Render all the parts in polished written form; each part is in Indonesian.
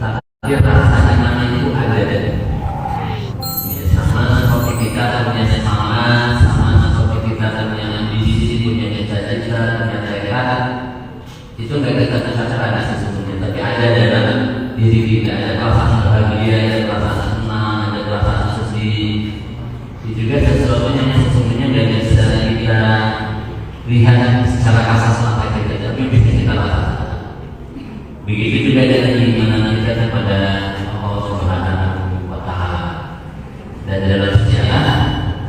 tapi rasa iman itu ada. Ya, sama seperti kita punya semangat, sama seperti kita punya ambisi, punya cita-cita, punya sehat. Itu nggak kita bisa cari sesungguhnya, tapi ada dalam diri kita, ada perasaan bahagia, ada perasaan senang, ada perasaan sedih. Itu juga sesuatu yang sesungguhnya nggak bisa kita lihat secara kasat mata kita, tapi bisa kita rasakan. Begitu juga dengan keimanan kita kepada Allah Subhanahu wa Ta'ala. Dan dalam sejarah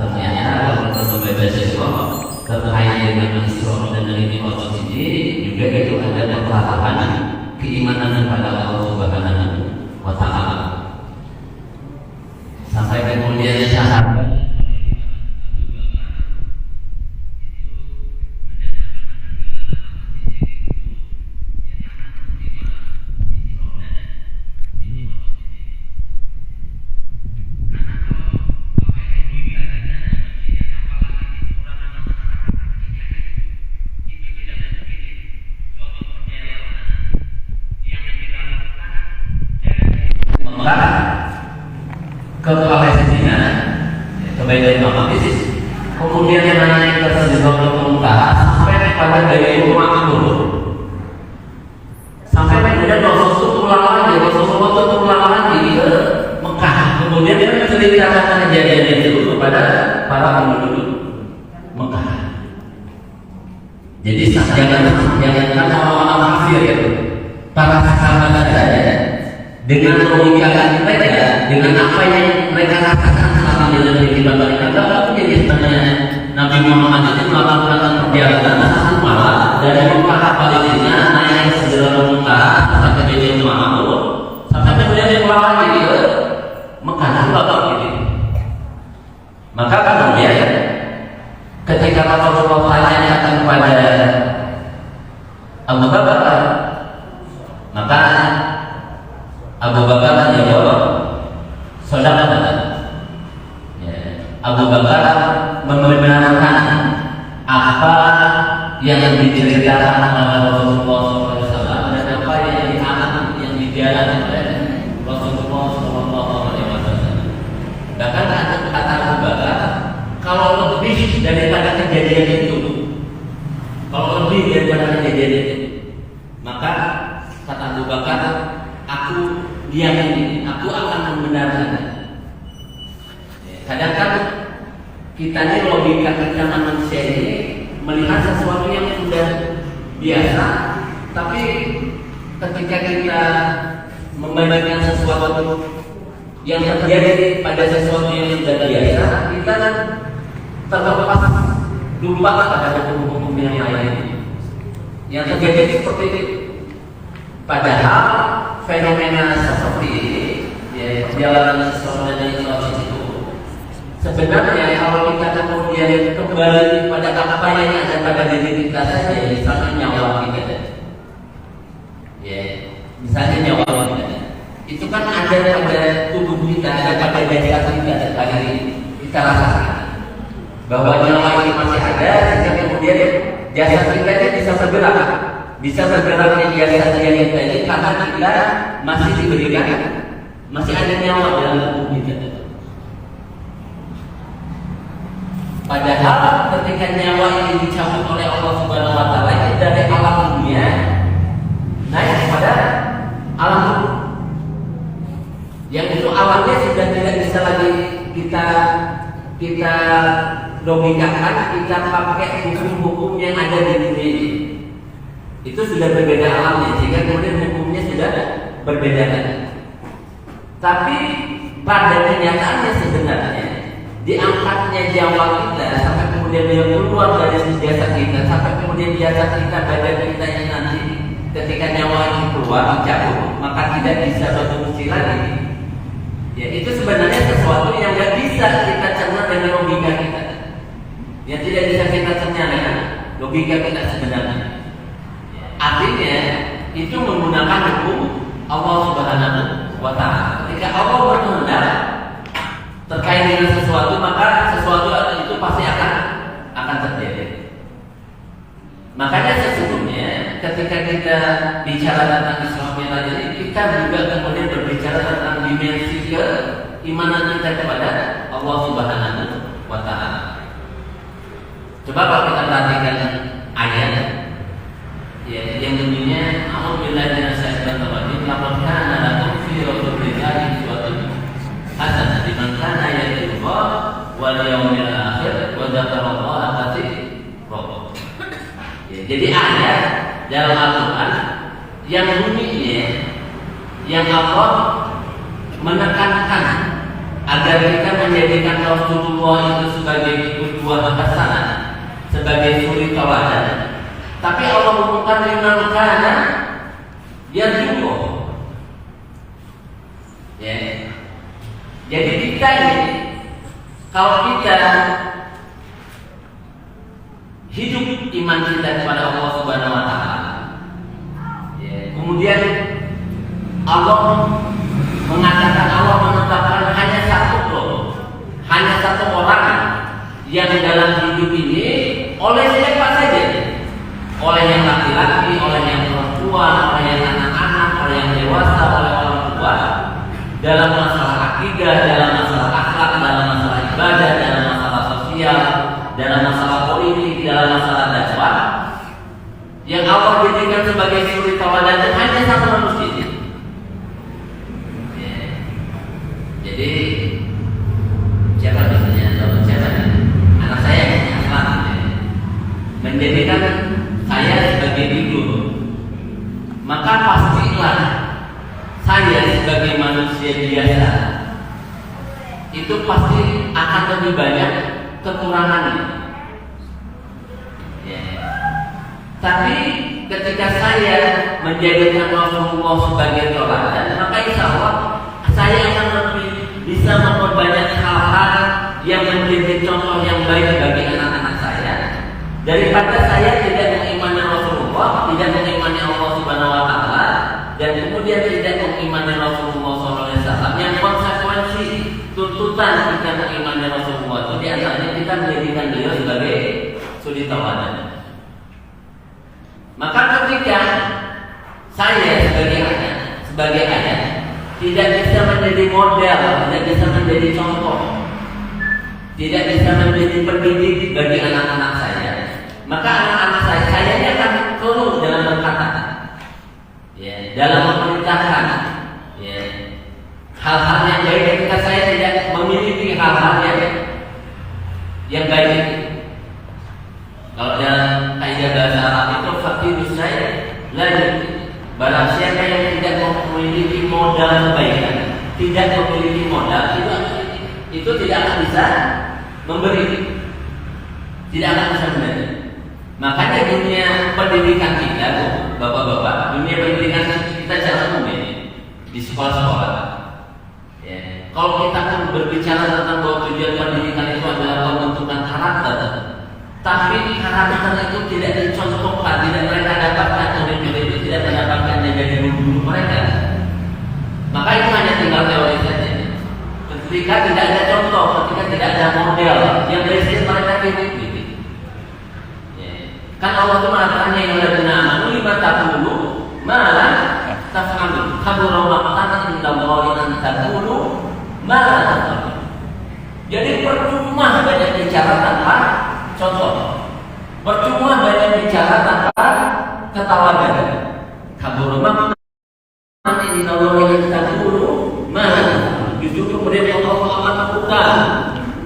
ternyata kalau kita membaca surah terkait dengan Isra dan Mi'raj ini juga itu ada perkataan keimanan kepada Allah Subhanahu wa Ta'ala. Sampai kemudian sahabat ke Palestina, ke Baitul Maqdis, kemudian naik ke Sidratul Muntaha sampai pada Baitul Maqdis, sampai kemudian Rasulullah pulang lagi ke Mekah, kemudian dia menceritakan kejadian itu kepada para penduduk Mekah. Jadi jangan orang-orang kafir ya, para sahabat saja dengan logika mereka, dengan apa yang mereka rasakan selama dalam kehidupan mereka, kalau jadi sebenarnya Nabi Muhammad itu melakukan perjalanan satu malam dari Mekah ke Palestina, naik ke Sidratul Muntaha sampai ke Baitul Maqdis, sampai kemudian dia pulang lagi ke Mekah gitu. Maka kemudian ketika Rasulullah tanyakan kepada Abu Bakar, maka Abu Bakar menjawab, saudara. Ya, Abu Bakar membenarkan apa yang diceritakan oleh Rasulullah SAW dan apa yang dijalankan oleh Rasulullah SAW. Bahkan kata Abu Bakar, kalau lebih daripada kejadian itu, maka kata Abu Bakar, aku diam, aku akan membenarkan. Kadang kan kita ini logika kita manusia ini melihat sesuatu yang sudah biasa, tapi ketika kita membandingkan sesuatu yang terjadi pada sesuatu yang sudah biasa, kita kan terlepas lupa pada hukum-hukum yang lain yang terjadi seperti itu. Padahal fenomena seperti ini, ya, perjalanan sesuatu dari Islam itu sebenarnya kalau kita kemudian kembali pada apa yang ada pada diri kita saja, misalnya nyawa kita, ya, misalnya nyawa kita, itu kan ada pada tubuh kita, ada pada jasad kita, pada kita rasakan bahwa nyawa ini masih ada, sehingga kemudian jasad kita bisa bergerak. Bisa bergerak di jasad yang tadi karena kita masih diberikan, masih ada nyawa dalam tubuh kita. Padahal ketika nyawa ini dicabut oleh Allah Subhanahu Wa Taala dari alam dunia naik kepada alam ruh, yang itu alamnya sudah tidak bisa lagi kita logikakan, kita pakai hukum-hukum yang ada di dunia ini. Itu sudah berbeda alamnya, sehingga kemudian hukumnya sudah berbeda. Tapi pada kenyataannya sebenarnya diangkatnya nyawa kita sampai kemudian dia keluar dari jasad kita, sampai kemudian jasad kita, badan kita yang nanti ketika nyawa ini keluar dicabut, maka tidak bisa berfungsi lagi. Ya, itu sebenarnya sesuatu yang tidak bisa kita cerna dengan logika kita, yang tidak bisa kita cerna dengan logika kita sebenarnya. Artinya itu menggunakan hukum Allah Subhanahu wa Ta'ala. Ketika Allah berkehendak terkait dengan sesuatu, maka sesuatu itu pasti akan terjadi. Makanya sesungguhnya ketika kita bicara tentang Isra Mi'raj ini, kita juga kemudian dimensi keimanan kita kepada Allah Subhanahu wa Ta'ala. Coba kalau kita perhatikan ayat yang bunyinya a'udzubillahi minasyaitonir rajim, laqad kana lakum fi rasulillahi uswatun hasanah liman kana yarjullah wal yawmil akhir wa dzakarallaha katsiran. Jadi ayat dalam Al-Qur'an yang bunyinya yang Allah menekankan agar kita menjadikan Rasulullah itu sebagai uswah hasanah, sebagai suri tauladan. Tapi Allah mengumumkan liman kana yarjullah. Ya. Jadi kita ini, kalau kita hidup iman kita kepada Allah Subhanahu wa Ta'ala, ya, kemudian Allah mengatakan, Allah menetapkan hanya satu orang yang dalam hidup ini oleh siapa saja, oleh yang laki-laki, oleh yang perempuan, oleh yang anak-anak, oleh yang dewasa, oleh orang tua, dalam masalah akidah, dalam masalah akhlak, dalam masalah ibadah, dalam masalah sosial, dalam masalah politik, dalam masalah dakwah, yang Allah jadikan sebagai suri tauladan hanya satu manusia. Ya. Jadi siapa biasanya atau siapa anak saya yang akhlak menjadikan saya sebagai ibu, maka pastilah saya sebagai manusia biasa itu pasti akan lebih banyak kekurangannya. Ya. Tapi ketika saya menjadikan Rasulullah sebagai tauladan, maka insya Allah saya akan lebih bisa memperbanyak hal-hal yang menjadi contoh yang baik bagi anak-anak saya, daripada saya tidak mengimani Rasulullah, tidak mengimani Allah Subhanahu wa Ta'ala, dan kemudian tidak mengimani Rasulullah SAW. Yang konsekuensi tuntutan kita mengimani Rasulullah itu diantaranya kita menjadikan beliau sebagai suri tauladan. Maka ketika saya sebagai ayah tidak bisa menjadi model, tidak bisa menjadi contoh, tidak bisa menjadi pendidik bagi anak-anak saya, maka anak-anak saya ini akan keluh dalam berkata, ya, dalam memerintahkan, ya, hal-hal yang baik ketika saya tidak memiliki hal-hal yang baik. Kalau dalam kaidah bahasa Arab itu fakirus saya lagi barang siapa yang tidak memiliki modal kebaikan, tidak memiliki modal, itu tidak akan bisa memberi, tidak akan bisa memberi. Makanya dunia pendidikan kita, bapak-bapak, dunia pendidikan kita cara umum di sekolah-sekolah. Ya. Kalau kita kan berbicara tentang bahwa tujuan pendidikan itu adalah pembentukan karakter, tapi karakter itu tidak dicontohkan, tidak mereka dapatkan, murid-murid itu tidak mendapatkannya dari guru mereka. Maka itu hanya tinggal teori saja. Ketika tidak ada contoh, ketika tidak ada model yang basis mereka hidup. Kan Allah itu mengatakannya yang ladina amanu lima taqulu malah taf'alu kabura maqtan indallahi an taqulu malah taf'alu. Jadi percuma banyak bicara tanpa contoh, percuma banyak bicara tanpa ketawadan. Kabura maqtan indallahi an taqulu malah taf'alu. Justru kemudian Allah melakukan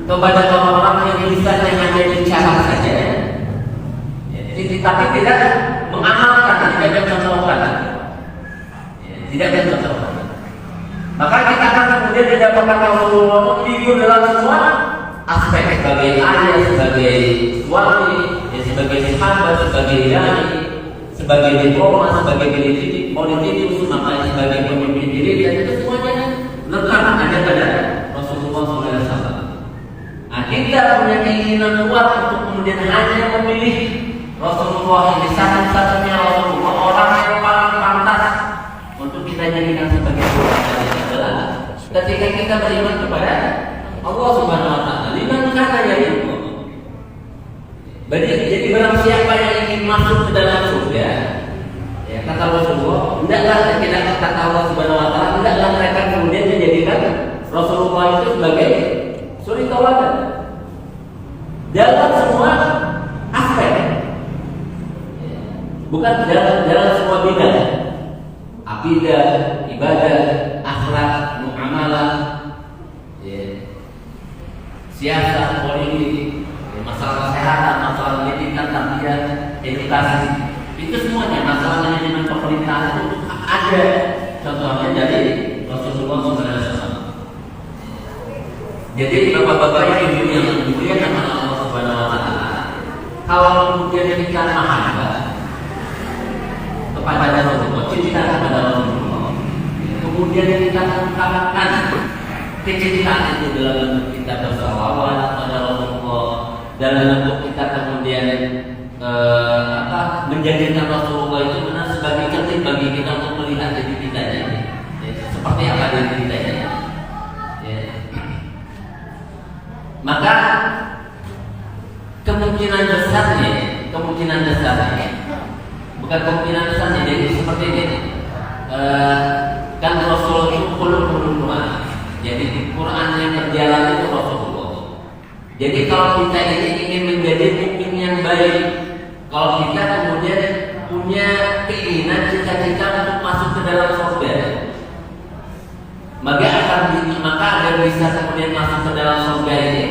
kepada orang-orang yang lisannya hanya bicara saja, tapi tidak mengamalkan, tidak mencontohkan, tidak mencontohkan. Maka kita akan kemudian didapatkan Rasulullah figur dalam semua aspek, sebagai ayah, sebagai suami, sebagai sahabat, sebagai dai, sebagai diplomat, sebagai politikus, maka sebagai pemimpin diri, dan itu semuanya lekat ada pada Rasulullah SAW. Nah, kita punya keinginan kuat untuk kemudian hanya memilih Rasulullah ini satu-satunya Rasulullah, orang yang paling pantas untuk kita jadikan sebagai Rasulullah adalah ketika kita beriman kepada Allah Subhanahu wa Ta'ala. Liman kana yarju. Jadi barang siapa yang ingin masuk ke dalam surga, ya kata Rasulullah, hendaklah, tidak kata Allah Subhanahu wa Ta'ala, hendaklah mereka kemudian menjadi Rasulullah itu sebagai suri tauladan dalam semua aspek, bukan dalam semua bidang, akidah, ibadah, akhlak, muamalah, siasat, politik, masalah kesehatan, masalah pendidikan, tarbiyah, edukasi, itu semuanya masalah manajemen pemerintahan itu ada contohnya dari Rasulullah SAW. Jadi bapak-bapak ibu yang dimuliakan oleh Allah Subhanahu Wa Taala, kalau kemudian kita mahabbah kepada Rasulullah, cinta kepada Rasulullah, kemudian kita mengungkapkan kecintaan itu dalam bentuk kita bersalawat kepada Rasulullah, dalam bentuk kita kemudian menjadikan Rasulullah itu benar sebagai cermin bagi kita untuk melihat diri kita seperti apa diri kita ini. Maka kemungkinan besarnya, bukan kemungkinan besarnya, jadi seperti ini. Kan Rasul itu kulun Quran. Jadi Quran yang berjalan itu Rasulullah. Jadi kalau kita ini ingin menjadi mukmin yang baik, kalau kita kemudian punya keinginan cita-cita untuk masuk ke dalam surga, maka agar bisa kemudian masuk ke dalam surga ini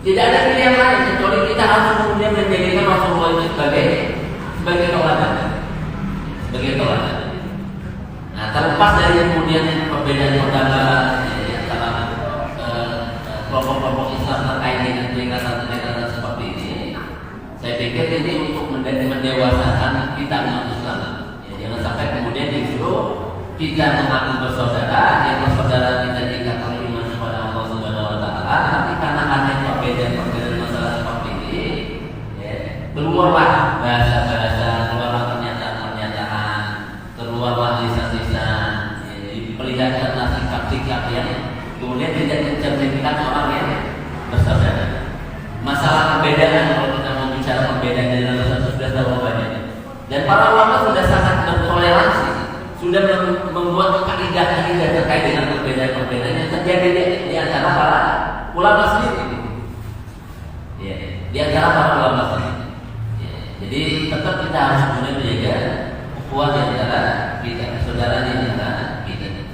tidak ada pilihan lain kecuali kita harus kemudian menjadikan Rasulullah itu sebagai tauladan. Nah, terlepas dari kemudian perbedaan pendapat antara kelompok-kelompok Islam terkait dengan tingkatan-tingkatan seperti ini, saya pikir ini untuk mendewasakan kita umat Islam. Jangan sampai kemudian disuruh kita mengaku bersaudara, yang bersaudara kita dikatakan iman kepada Allah Subhanahu Wa Taala, tapi karena ada perbedaan masalah seperti ini, keluarlah bahasa-bahasa, keluarlah pernyataan-pernyataan, keluarlah lisan-lisan, diperlihatkanlah sikap-sikap yang kemudian tidak mencerminkan orang yang bersaudara. Masalah perbedaan, kalau kita mau bicara perbedaan dalam satu sudah terlalu banyak, dan para ulama sudah sangat bertoleransi, sudah membuat kaidah-kaidah terkait dengan perbedaan-perbedaan yang terjadi di antara para ulama sendiri. Di antara para ulama sendiri. Jadi tetap kita harus kemudian menjaga ukhuwah di antara kita, saudara di antara kita.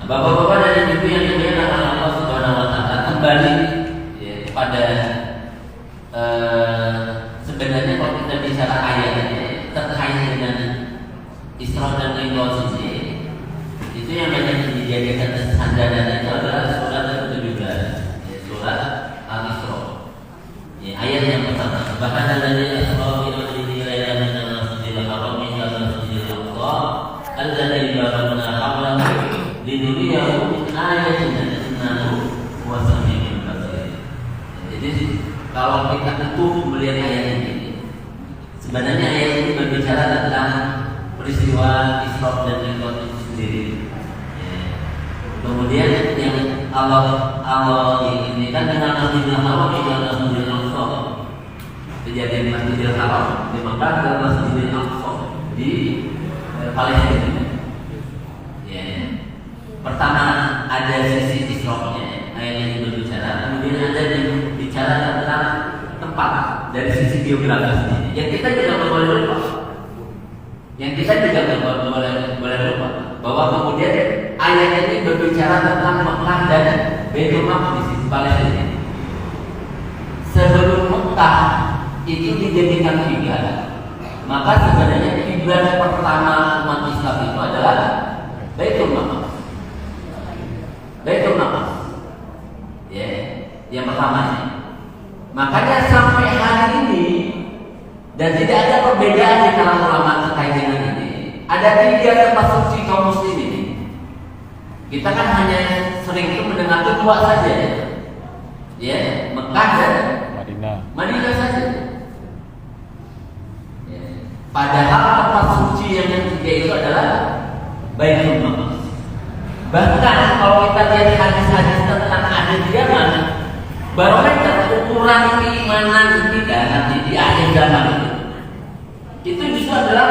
Nah, bapak-bapak dan ibu yang dimuliakan oleh Allah Subhanahu Wa Taala, kembali kepada sebenarnya kalau kita bicara ayat terkait dengan Isra dan Mi'raj itu yang banyak dijadikan sandaran itu adalah surat ke-17, surat Al-Isra. Ayat yang pertama, bahkan dari Isra ini layan dengan Masjidil Haram ila Masjidil Aqsa alladzi barakna hawlahu linuriyahu min ayatina innahu huwas samiul basir. Jadi kalau kita utuh melihat ayat ini, sebenarnya ayat ini berbicara tentang peristiwa Isra dan Mi'raj itu sendiri. Kemudian yang Allah ini kan dengan Masjidil Haram ila Masjidil Aqsa. Kejadian Masjidil Haram di Makkah dan Masjidil Aqsa di Palestina. Pertama ada sisi Isra-nya, ayat yang berbicara. Kemudian ada yang bicara tentang tempat dari sisi geografis ini. Yang kita juga boleh lupa. Boleh lupa bahwa kemudian ayat ini berbicara tentang Mekah dan Baitul Maqdis di Palestina. Sebelum Mekah itu dijadikan kiblat, maka sebenarnya kiblat pertama umat Islam itu adalah Baitul Maqdis. Yang pertamanya. Makanya sampai hari ini dan tidak ada perbedaan di kalangan ulama terkait dengan ini. Ada 3 tempat suci kaum muslimin. Kita kan hanya sering itu mendengar itu 2 saja. Mekah dan Madinah saja. Padahal tempat suci yang ketiga itu adalah Baitul Maqdis. Bahkan kalau kita lihat hadis-hadis tentang ada di Yaman, barometer ukuran keimanan kita nanti di akhir zaman itu justru adalah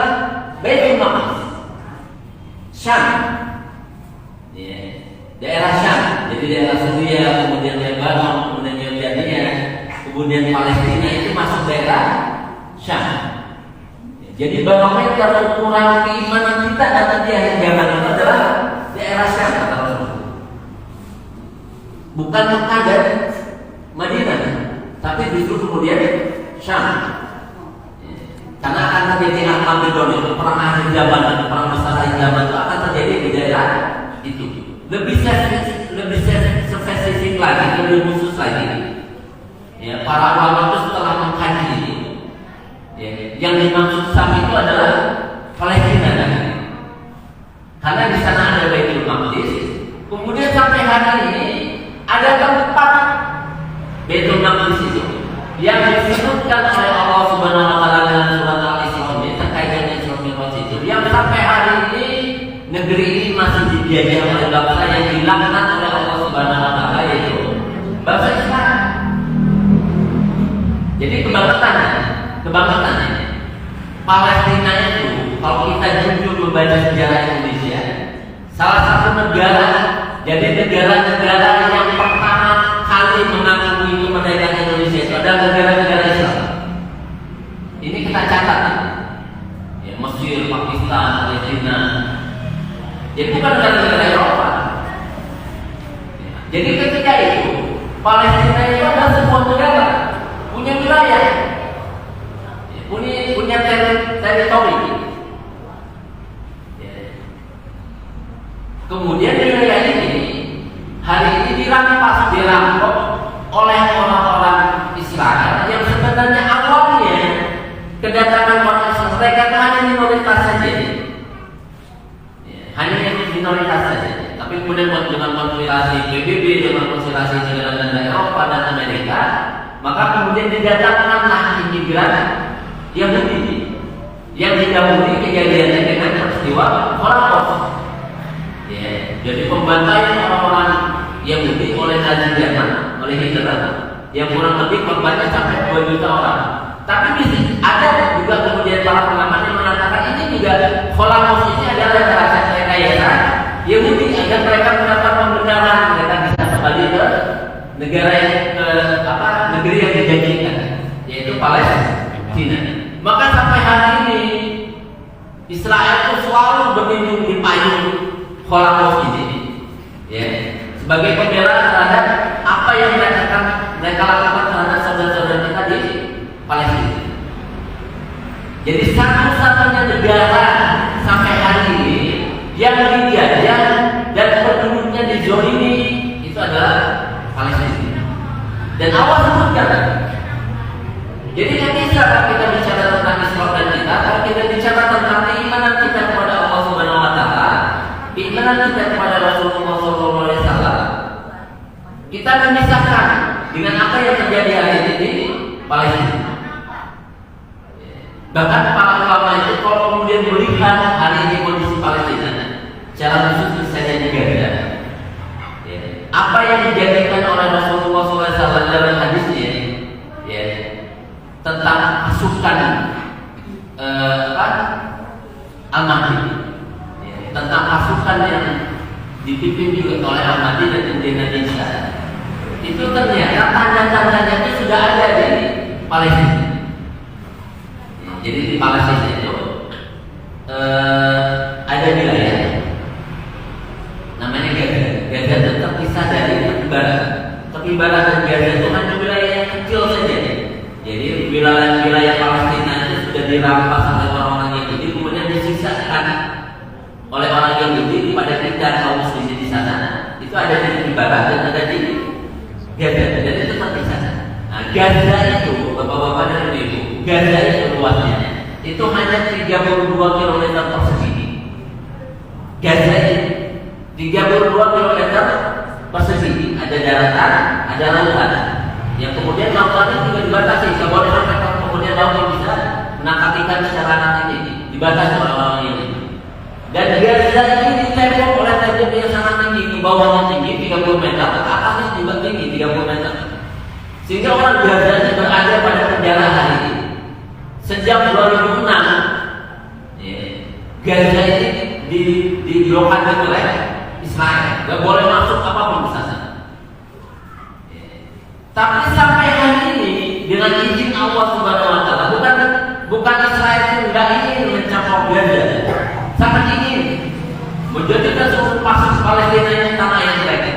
Baitul Maqdis, Syam, daerah Syam. Jadi daerah Syria, kemudian Lebanon, kemudian Yordania, kemudian Palestina itu masuk daerah Syam. Jadi barometer ukuran keimanan kita kata di akhir zaman itu adalah daerah Syam kata Rasul. Bukan Mekah dan Madinah, tapi justru kemudian Syam. Karena akan terjadi Armageddon itu perang akhir zaman, perang besar akhir zaman itu akan terjadi di daerah itu. Lebih spesifik lagi, lebih khusus lagi. Ya, para ulama itu setelah mengkaji ini, ya, yang dimaksud Syam itu adalah Palestina kan? Karena di sana ada Baitul Maqdis. Kemudian sampai hari ini ada tempat Baitul Maqdis itu yang disebutkan oleh Allah Subhanahu wa taala dalam surat Al-Isra terkait dengan Isra Mi'raj itu, yang sampai hari ini negeri ini masih dijajah oleh bangsa yang dilaknat oleh Allah Subhanahu wa taala, yaitu bangsa Islam. Jadi kebangkitannya Palestina itu, kalau kita jujur membaca sejarah Indonesia, salah satu negara, jadi negara-negara yang pertama kali mengakui kemerdekaan Indonesia itu adalah negara-negara Islam. Ini kita catat, ya, Mesir, Pakistan, Palestina. Jadi bukan negara-negara Eropa. Jadi ketika itu Palestina itu adalah sebuah negara, punya wilayah, punya teritori. Kemudian wilayah ini hari ini dirampok oleh orang-orang Israel yang sebenarnya awalnya kedatangan orang Israel mereka hanya minoritas saja, hanya minoritas saja. Tapi kemudian dengan konspirasi PBB, dengan konspirasi negara-negara Eropa dan Amerika, maka kemudian didatangkanlah imigran Yahudi yang didahului kejadiannya dengan peristiwa Holocaust. Ya, jadi pembantaian orang-orang Yahudi oleh Nazi Jerman, oleh Hitler, yang kurang lebih korbannya sampai 2 juta orang. Tapi ada juga kemudian para pengamat yang mengatakan ini juga Holocaust ini adalah rekayasa Yahudi agar mereka mendapat pembenaran, mereka bisa kembali ke negara yang negeri yang dijanjikan, yaitu Palestina. Maka sampai hari ini Israel itu selalu berlindung di payung Holocaust ini, ya, sebagai pembelaan terhadap apa yang mereka lakukan terhadap saudara-saudara kita di Palestina. Jadi satu-satunya negara sampai hari ini yang dijajah dan penduduknya dizolimi itu adalah Palestina. Dan awal sebutkan. Jadi kan bisa kita bicara tentang Islam dan kita, kalau kita bicara tentang keimanan kita kepada Allah Subhanahu wa taala, keimanan kita kepada Rasulullah SAW, kita memisahkan dengan apa yang terjadi hari ini di Palestina. Bahkan para ulama itu kalau kemudian melihat hari ini kondisi Palestina, secara khusus misalnya di Gaza, apa yang dijadikan oleh Rasulullah SAW dalam hadisnya, ya, tentang pasukan Al-Mahdi, ya, tentang pasukan yang dipimpin juga oleh Al-Mahdi dan Indonesia, itu ternyata tanda-tandanya itu sudah ada di Palestina. Jadi di Palestina itu ada wilayah namanya Gaza. Gaza itu terpisah dari tepi barat. Tepi barat dan Gaza itu hanya wilayah yang kecil saja. Jadi wilayah Palestina itu sudah dirampas oleh orang-orang Yahudi, kemudian disisakan oleh orang Yahudi pada kita kaum muslimin di sana. Itu ada di tepi barat dan ada di Gaza. Jadi itu terpisah. Nah, Gaza itu bapak-bapak dan ibu, Gaza itu luasnya itu hanya 32 km persegi. Gaza itu 32 km persegi, ada daratan, ada lautan. Yang kemudian lautannya juga dibatasi, tidak boleh sampai kemudian laut bisa menangkap ikan secara nanti ini, dibatasi oleh orang ini. Dan Gaza ini ditembok oleh tembok yang sangat tinggi, di bawahnya tinggi 30 meter, ke atasnya juga tinggi 30 meter. Sehingga orang Gaza ini berada pada penjara hari ini. Sejak 2006, ya, Gaza ini diblokade oleh Israel, nggak boleh masuk apapun ke sana. Tapi sampai hari ini dengan izin Allah Subhanahu Wa Taala, bukan Israel itu nggak ingin mencapai Gaza, sangat ingin menjadikan seluruh pasir Palestina ini tanah yang mereka.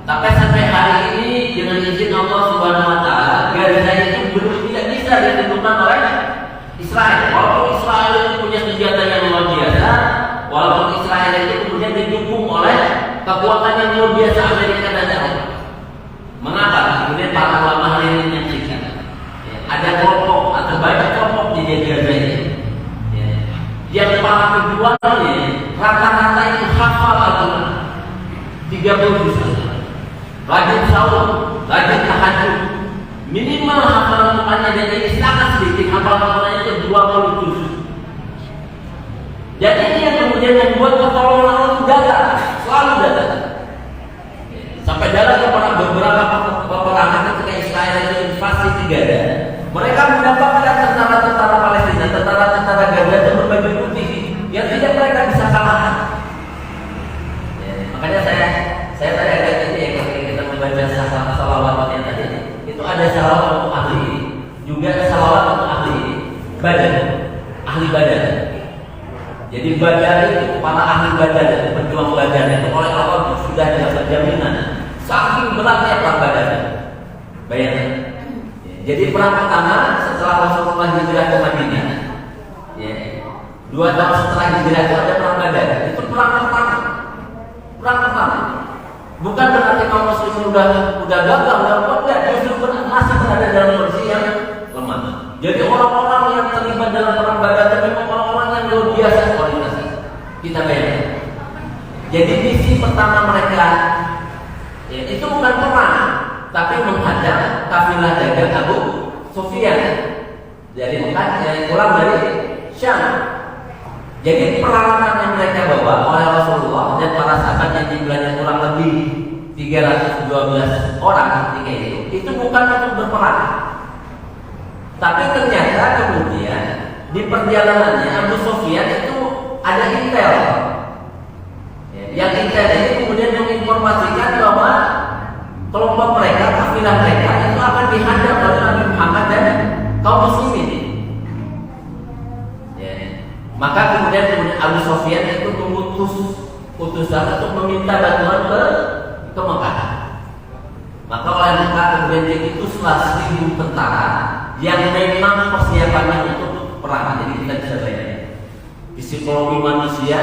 Tapi sampai hari ini dengan izin Allah Subhanahu Wa Taala, Gaza itu belum tidak bisa ditentukan oleh Israel. Walaupun Israel itu punya senjata yang luar biasa, walaupun Israel itu kemudian didukung oleh kekuatan yang luar biasa Amerika dan Eropa. Mengapa? Kemudian para ulama hari ini menyaksikan ada kelompok atau banyak kelompok di Gaza ini yang para penjualnya rata-rata itu hafal Al-Quran 30 juz, rajin sahur, rajin tahajud, minimal hafalan Qurannya dan ini sangat sedikit, hafalan Qurannya itu 20 juz. Jadi ini yang kemudian membuat pertolongan Allah itu datang, selalu datang. Sampai dalam beberapa peperangan ketika Israel itu invasi ke Gaza, mereka mendapatkan tentara-tentara Palestina, tentara-tentara Gaza itu berbaju putih yang tidak mereka bisa kalahkan. Makanya saya tadi agak ini ya, ketika kita membaca salawat-salawatnya tadi, itu ada salawat untuk ahli, juga ada salawat untuk ahli badan, ahli badan. Jadi badan itu para ahli badan, pejuang badan itu oleh Allah sudah dapat jaminan. Saking beratnya perang badan. Bayangkan. Jadi perang pertama setelah Rasulullah hijrah ke Madinah, 2 tahun setelah hijrah itu ada perang badan. Itu perang pertama. Perang pertama. Bukan berarti kaum muslimin udah gagal, justru masih berada dalam kondisi yang lemah. Jadi orang-orang yang terlibat dalam perang badan itu memang orang-orang yang luar biasa kualitasnya. Kita bayangkan. Jadi misi pertama mereka itu bukan perang, tapi menghadang kafilah dagang Abu Sufyan. Jadi yang pulang dari Syam. Jadi peralatan yang mereka bawa oleh Rasulullah dan para sahabat yang jumlahnya kurang lebih 312 orang ketika itu bukan untuk berperang. Tapi ternyata kemudian di perjalanannya Abu Sufyan itu ada intel. Yang intel ini kemudian menginformasikan bahwa kelompok mereka, kafilah mereka itu akan dihadang oleh Nabi Muhammad dan kaum muslimin. Maka kemudian Abu Sufyan itu mengutus utusan untuk meminta bantuan ke Mekah. Maka oleh Mekah kemudian diutuslah 1.000 tentara yang memang persiapannya untuk perang. Jadi kita bisa bayangkan psikologi manusia,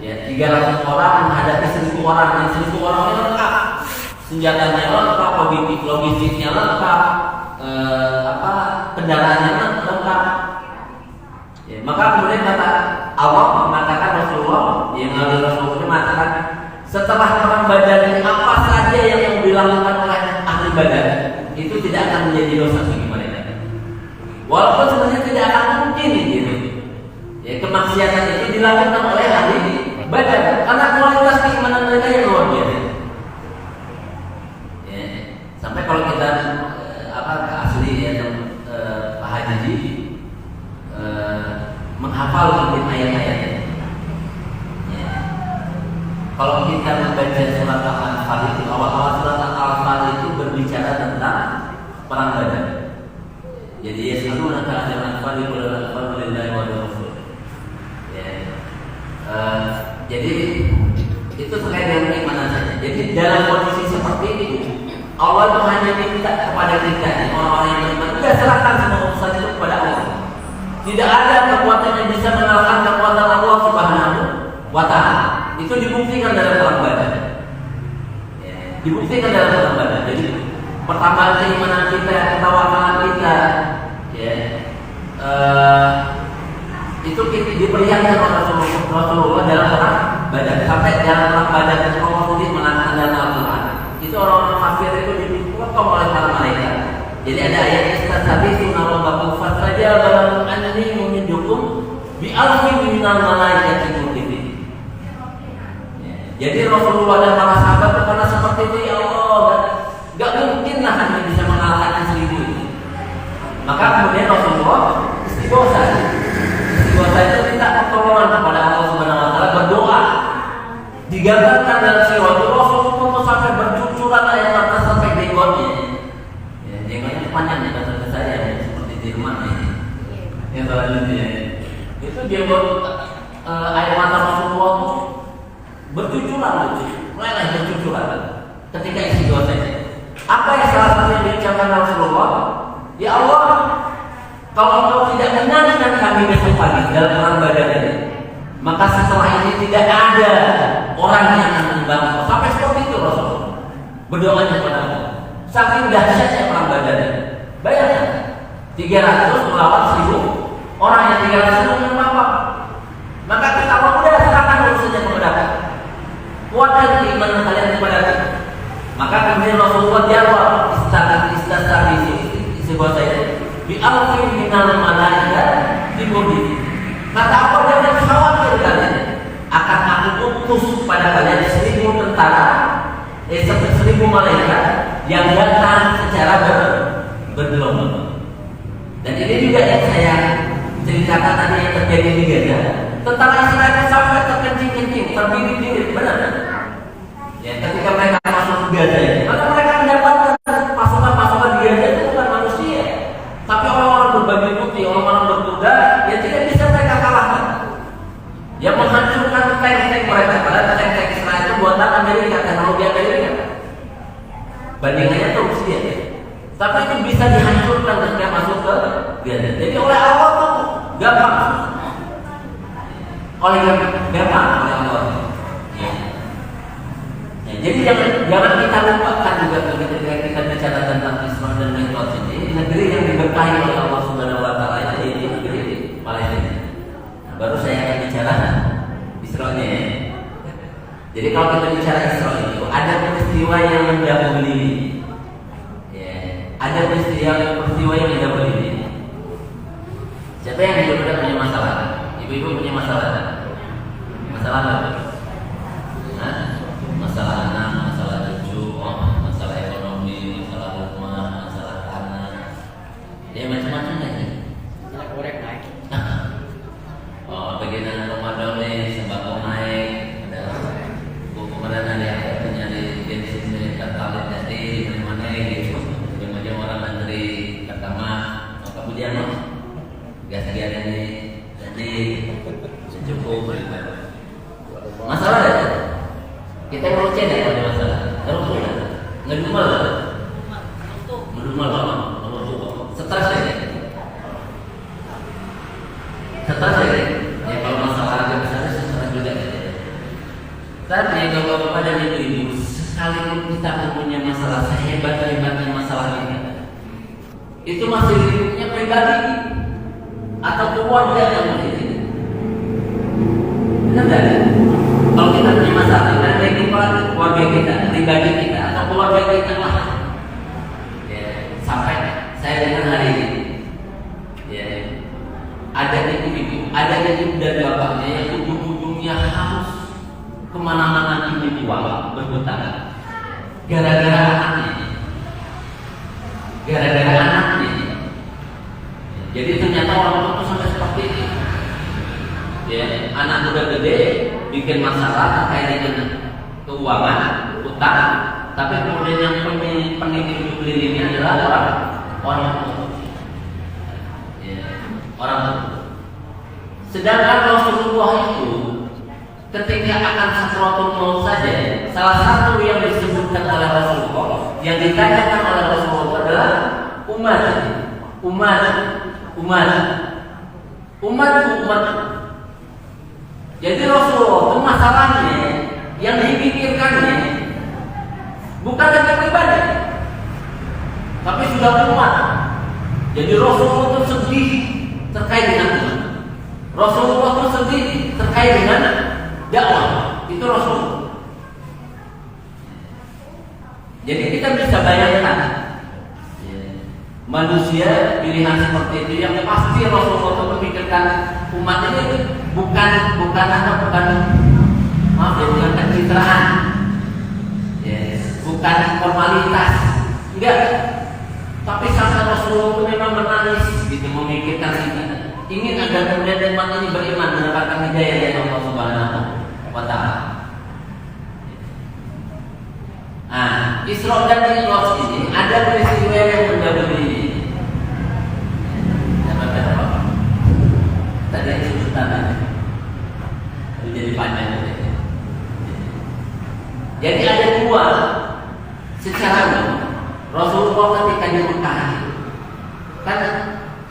300 orang menghadapi 1.000 orang, dan 1.000 orang ini lengkap, senjatanya lengkap, logistiknya lengkap, kendaraannya lengkap. Maka kemudian kata Allah mengatakan Rasulullah, yang lalu Rasulullah mengatakan setelah perang Badar ini apa saja yang dilakukan oleh ahli Badar itu tidak akan menjadi dosa bagi mereka. Walaupun sebenarnya tidak akan mungkin gitu. Kemaksiatan itu dilakukan oleh ahli Badar karena kualitas keimanan mereka yang luar biasa. Sampai kalau kita asli Pak Haji menghafal mungkin ayat-ayatnya. Kalau kita membaca surat Al-Anfal itu, awal-awal surat Al-Anfal itu berbicara tentang perang Badar. Jadi yas'alunaka 'anil anfal qul al-anfalu lillahi wa lirrasul. Jadi itu terkait dengan keimanan saja. Jadi dalam kondisi seperti itu, Allah itu hanya minta kepada kita, orang-orang yang beriman, sudah serahkan semua urusan itu kepada Allah. Tidak ada kekuatan yang bisa mengalahkan kekuatan Allah Subhanahu wa Ta'ala. Itu dibuktikan dalam perang Badar. Dibuktikan dalam perang Badar. Jadi pertambahan keimanan kita, ketawakalan kita, itu diperlihatkan oleh Rasulullah dalam perang Badar. Sampai dalam perang Badar itu Rasulullah menangkan dalam Al-Quran. Itu orang-orang kafir itu dipotong oleh para malaikat. Jadi ada ayat istaghfiru rabbakum fastajaba anni mumiddukum bi alfin minal malaikati murdifin. Jadi Rasulullah dan para sahabat karena seperti itu ya Allah, enggak mungkinlah hanya bisa mengalahkan 1.000 itu. Maka kemudian Rasulullah istighosa itu minta pertolongan kepada Allah Subhanahu wa Ta'ala, berdoa. Digambarkan dalam riwayat Rasulullah sampai bercucuran air mata sampai bengkotnya. selanjutnya itu dia air mata Rasulullah itu bercucuran, meleleh bercucuran ketika istighosa. Apa yang salah satu yang diucapkan Rasulullah? Ya Allah, kalau Engkau tidak menangkan kami besok pagi dalam perang Badar ini, maka setelah ini tidak ada orang yang akan membantu. Sampai seperti itu Rasulullah berdoanya kepada Allah. Saking dahsyatnya perang Badar ini. Bayangkan 300 melawan 1000 orang, yang 300 itu apa? Maka kita udah serahkan urusannya kepada Allah. Kuatkan keimanan kalian kepada Allah. Maka kemudian Rasulullah jawab istasari istighosa ini bi alfin minal malaika dimudi. Kata apa? Jangan khawatir kalian, akan aku utus pada kalian 1000 tentara, 1000 malaikat yang datang secara bergelombang. Dan ini juga yang saya ceritakan tadi yang terjadi di Gaza. Tentara Israel sampai terkencing-kencing, terbirit-birit, benar? Ya, ketika mereka masuk ke Gaza ini, maka mereka mendapatkan pasukan-pasukan di Gaza itu bukan manusia, tapi orang-orang berbaju putih, orang-orang berkuda yang tidak bisa mereka kalahkan, yang menghancurkan tank-tank mereka. Padahal tank-tank Israel itu buatan Amerika, teknologi Amerika. Bandingannya itu Rusia, tapi itu bisa dihancurkan ketika masuk ke Gaza. Jadi oleh Allah itu gampang, oleh Allah. Jadi jangan kita lupakan juga ketika kita bicara tentang Isra dan Mi'raj ini, negeri yang diberkahi oleh Allah Subhanahu wa taala ini negeri Palestina. Nah, baru saya akan bicara Isra-nya. Jadi kalau kita bicara Isra itu ada peristiwa yang mendahului. Ya, ada peristiwa yang mendahului ini. Siapa yang benar-benar punya masalah? Ibu-ibu punya masalah? Masalah apa? Masalah anak, masalah cucu, masalah ekonomi, masalah rumah, masalah tanah, ya macam-macam lagi. Minyak goreng naik. Bagian Ramadan ini sembako naik, ada kemarin ada yang nyari bensin Pertalite jadi mana gitu, ujung-ujung orang menteri pertama, kemudian gas ini jadi cukup. Masalah ada. Kita ngelucu deh kalau ada masalah. Ngelucu ya? Ngedumel lah. Ngedumel lah. Stres aja. Stres aja. Ya kalau masalah agak besar, stres juga aja. Tapi bapak-bapak dan ibu-ibu, sekalipun kita mempunyai masalah sehebat-hebatnya masalah kita, itu masih lingkupnya pribadi atau keluarga yang berbeda. Benar tidak? Kalau kita punya masalah, kita keluarga kita, pribadi kita, atau keluarga kita lah. Ya, sampai saya dengar hari ini, ya, ada ibu-ibu, ada ibu dan bapaknya yang ujung-ujungnya harus kemana-mana individual berhutang, gara-gara anaknya. Jadi ternyata orang tua sampai seperti ini. Ya, anak udah gede, bikin masalah terkait dengan keuangan, utang, tapi kemudian yang penitik hidup ini adalah orang tua. Ya, orang tua. Sedangkan Rasulullah itu ketika akan sakratul maut saja, salah satu yang disebutkan oleh Rasulullah, yang ditanyakan oleh Rasulullah adalah umat. Jadi Rasulullah itu masalahnya yang dipikirkannya bukan hanya pribadi, tapi sudah umat. Jadi Rasulullah itu sedih terkait dengan umat. Rasulullah itu sedih terkait dengan dakwah. Itu Rasulullah. Jadi kita bisa bayangkan manusia pilihan seperti itu yang pasti Rasulullah itu memikirkan umat ini bukan pencitraan, bukan formalitas, enggak. Tapi sampai Rasulullah itu memang menangis, gitu, memikirkan kita, ingin agar kemudian umat ini beriman, mendapatkan hidayah dari Allah Subhanahu wa Ta'ala. Nah, Isra dan Mi'raj ini ada peristiwa yang mendahului ini. Jadi ada dua secara Rasulullah ketika di Mekah kan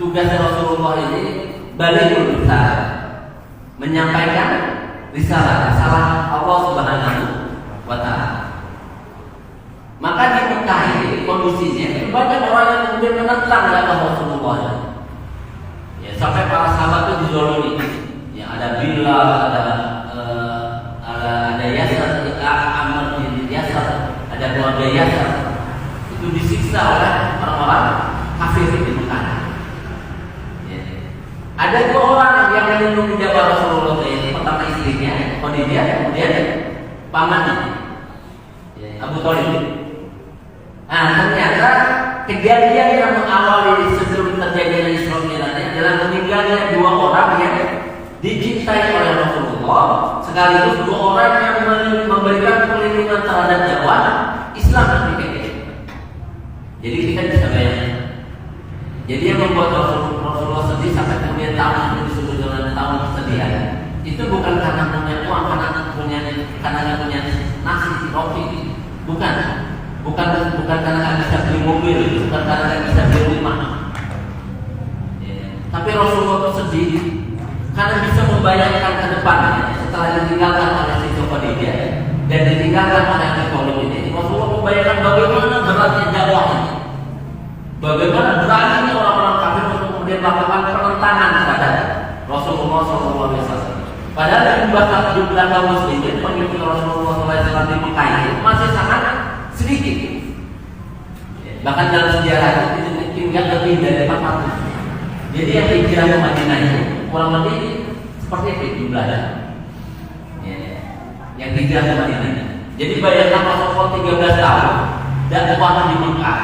tugas Rasulullah ini balighul risalah, menyampaikan risalah Allah Subhanahu wa Ta'ala. Maka di Mekah ini kondisinya banyak orang yang kemudian menentang dakwah Rasulullah. Ya, sampai para sahabat itu dizalimi. Ya, ada Bilal, ada Yasir, Amr bin Yasir, ada keluarga Yasir. Itu disiksa oleh orang-orang kafir di Mekah. Ya. Ada dua orang yang melindungi dakwah Rasulullah ini, pertama istrinya Khadijah, kemudian pamannya Abu Thalib. Nah, ternyata kejadian yang mengawali sebelum terjadinya Isra Mi'raj adalah meninggalnya dua orang yang dicintai oleh Rasulullah, sekaligus dua orang yang memberikan perlindungan terhadap dakwah Islam ketika itu. Jadi kita bisa bayangkan. Jadi yang membuat Rasulullah sedih sampai kemudian tahun itu disebut dengan tahun kesedihan, itu bukan karena punya uang, karena punya nasi, roti, bukan karena nggak bisa beli mobil, bukan karena nggak bisa beli rumah. Tapi Rasulullah itu sedih karena bisa membayangkan ke depannya setelah ditinggalkan oleh Siti Khadijah dan ditinggalkan oleh Abu Thalib ini. Rasulullah membayangkan bagaimana beratnya dakwah ini, bagaimana beratnya orang-orang kafir untuk kemudian melakukan penentangan terhadap Rasulullah SAW. Padahal jumlah kaum muslimin pengikut Rasulullah SAW di Mekah itu masih sangat sedikit. Bahkan dalam sejarah itu tinggal lebih dari 400. Jadi yang hijrah ke Madinah itu kurang lebih seperti itu jumlahnya. Yang hijrah ke Madinah. Jadi bayangkan Rasulullah 13 tahun dakwah di Mekah.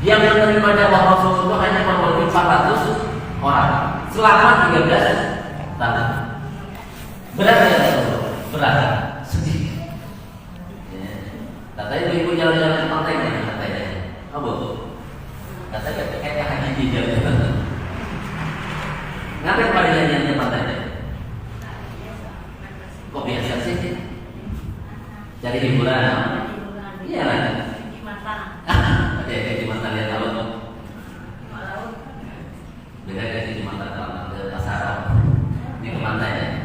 Yang menerima dakwah Rasulullah hanya kurang lebih 400 orang selama 13 tahun. Berat ya Rasulullah? Berat, sedih. Katanya ibu jalan-jalan ke pantai kan? Katanya, apa? Katanya kayak haji di jalan. Ngapain pada jalan ke pantai? Kok biasa sih? Cari hiburan? Iya lah. Ada di mata lihat laut. Beda dari di mata ke pasar. Ini ke pantai.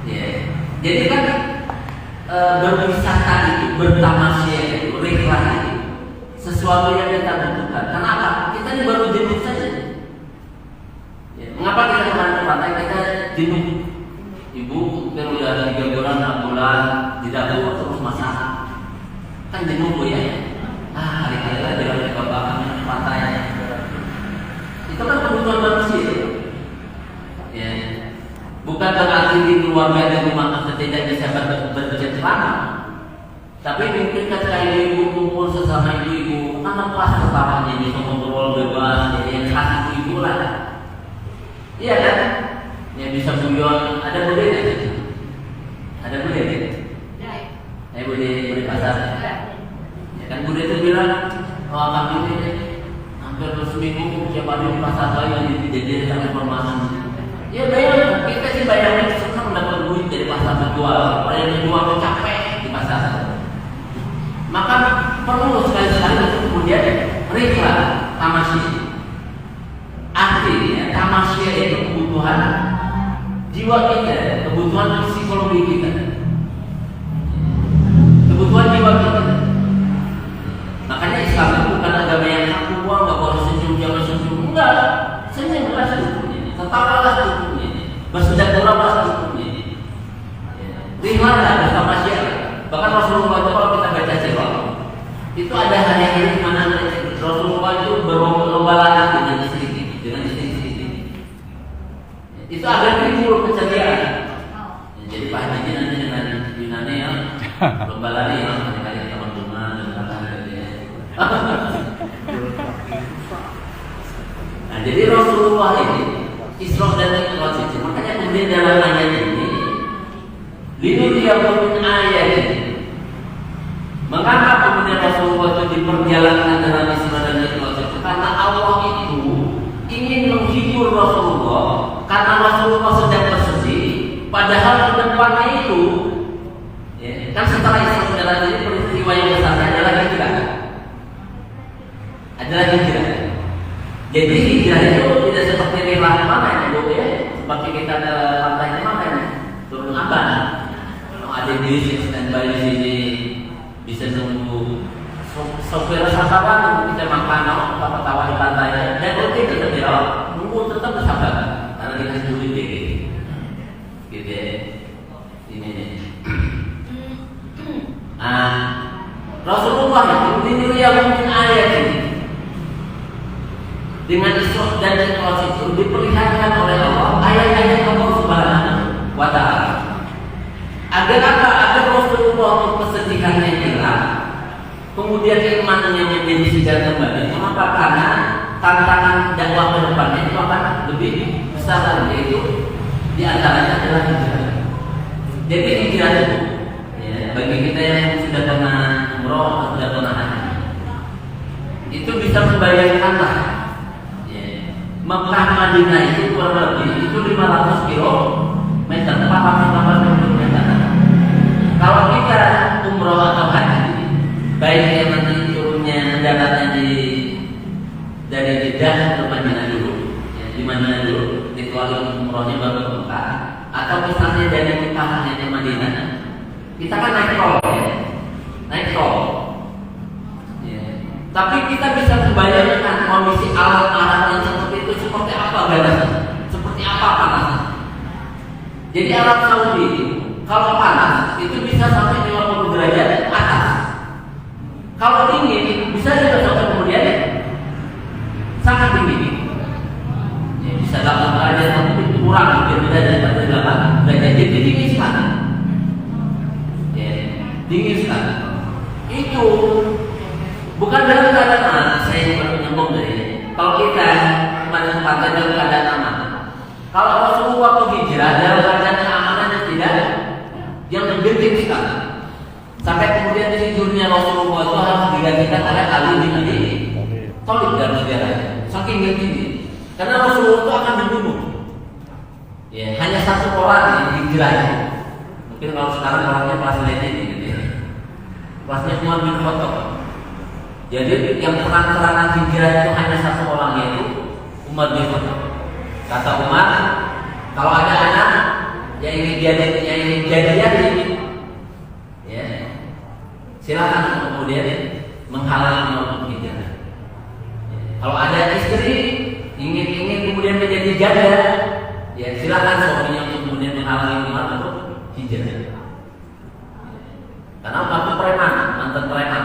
Ya. Jadi kan berwisata itu, bertamasya itu, reklah itu sesuatu yang kita butuhkan. Kenapa? Kita ini baru jenuh saja. Ya. Mengapa kita kemarin ke pantai kita jenuh? Ibu kan udah 3 bulan, 6 bulan di dapur terus masak. Kan jenuh Bu ya. Hari-hari lah jalan ke bapak pantai. Itu kan kebutuhan manusia. Ya. Bukan berarti di keluarga di rumah kita tidak bisa bercengkrama, tapi mungkin ketika ibu kumpul sesama ibu kan lepas pertamanya bisa ngobrol bebas, jadi yang khas ibu lah. Iya kan? Yang bisa guyon, ada bude tidak? Ada bude tidak? Bude pasar. Ya kan bude itu bilang, oh kami ini hampir seminggu tiap hari di pasar saya yang dijadikan informasi. Ya bayangkan, kita sih bayangin senang dapat duit dari pasar menjual. Orang yang menjual capek di pasar. Maka perlu sekali-sekali untuk kemudian reklah tamasya. Artinya tamasya itu kebutuhan jiwa kita, kebutuhan psikologi kita, kebutuhan jiwa kita. Makanya Islam itu bukan agama yang kaku buang, nggak boleh senyum, jangan senyum, enggak. Senyum lah cukupnya, tertawalah cukupnya, bersedekahlah cukupnya. Rimalah bersama masyarakat. Bahkan Rasulullah itu kalau kita baca sirah, itu ada hari-hari di mana Rasulullah itu berlomba lari dengan istri, itu agar timbul keceriaan. Jadi Pak Haji nanti dengan Yunani ya, lomba lari ya, kali-kali teman-teman dan kakak-kakaknya. Nah, jadi Rasulullah ini Isra dan Mi'raj itu, makanya kemudian dalam ayat ini linuriyakum ayat ini. Mengapa kemudian Rasulullah itu diperjalankan dalam Isra dan Mi'raj itu? Karena Allah itu ingin menghibur Rasulullah, karena Rasulullah sedang bersedih. Padahal ke depannya itu, ya, kan setelah Isra dan Mi'raj ini adalah hijrah. Jadi hijrah itu tidak seperti rela makan ya, seperti kita ada pantainya makan turun apa? Kalau ada di standby di sini bisa nunggu sopir sasaran kita makan apa tawa di pantai dan rutin tetap dirawat nunggu tetap bersabar karena kita sulit gitu ya ini Rasulullah itu yang mungkin ayat ini dengan Isra dan Mi'raj itu diperlihatkan oleh Allah ayat-ayat Allah Subhanahu wa Ta'ala agar apa? Agar Rasulullah kesedihannya hilang, kemudian keimanannya menjadi segar kembali. Kenapa? Karena tantangan dakwah ke depannya itu akan lebih besar lagi, yaitu diantaranya adalah hijrah. Jadi hijrah itu ya, bagi kita yang sudah pernah umroh atau sudah pernah haji, itu bisa membayangkan lah ya, Mekah Madinah itu kurang lebih itu 500 kilometer, 480 meter. Kalau kita umroh atau haji, baik yang nanti turunnya daratnya dari Jeddah ke Madinah dulu, ya, di Madinah dulu, dikeluarkan umrohnya baru ke Mekah, atau misalnya dari Mekah ke Madinah, kita kan naik tol, ya, naik tol. Ya. Tapi kita bisa membayangkan kondisi alat-alat yang seperti itu seperti apa gadasnya, seperti apa panasnya. Jadi Arab Saudi kalau panas itu bisa sampai 50 derajat atas. Kalau dingin bisa juga sampai kemudian sangat dingin. Ya, bisa 8 derajat tapi kurang berbeda dari 8 derajat. Jadi dingin sekali. Ya, dingin sekali. Itu bukan dalam keadaan saya juga menyambung dari. Kalau kita pada tempatnya dalam keadaan aman. Kalau Rasulullah waktu hijrah dalam keadaan keamanan yang tidak yang genting sekali. Sampai kemudian tidurnya Rasulullah itu harus digantikan oleh Ali bin Abi Thalib dalam sejarah. Saking genting. Karena Rasulullah itu akan dibunuh. Ya, hanya satu orang yang hijrah. Mungkin kalau sekarang orangnya kelas lainnya gitu ya. Kelasnya Umar bin Khattab. Jadi yang terang-terangan hijrah itu hanya satu orang, yaitu Umar bin Khattab. Kata Umar, kalau ada anak yang ingin jadian ini, ya, silakan kemudian menghalangi untuk hijrah. Kalau ada istri ingin kemudian menjadi janda, ya silakan suaminya untuk kemudian menghalangi Umar untuk hijrah. Karena Umar itu preman, mantan preman,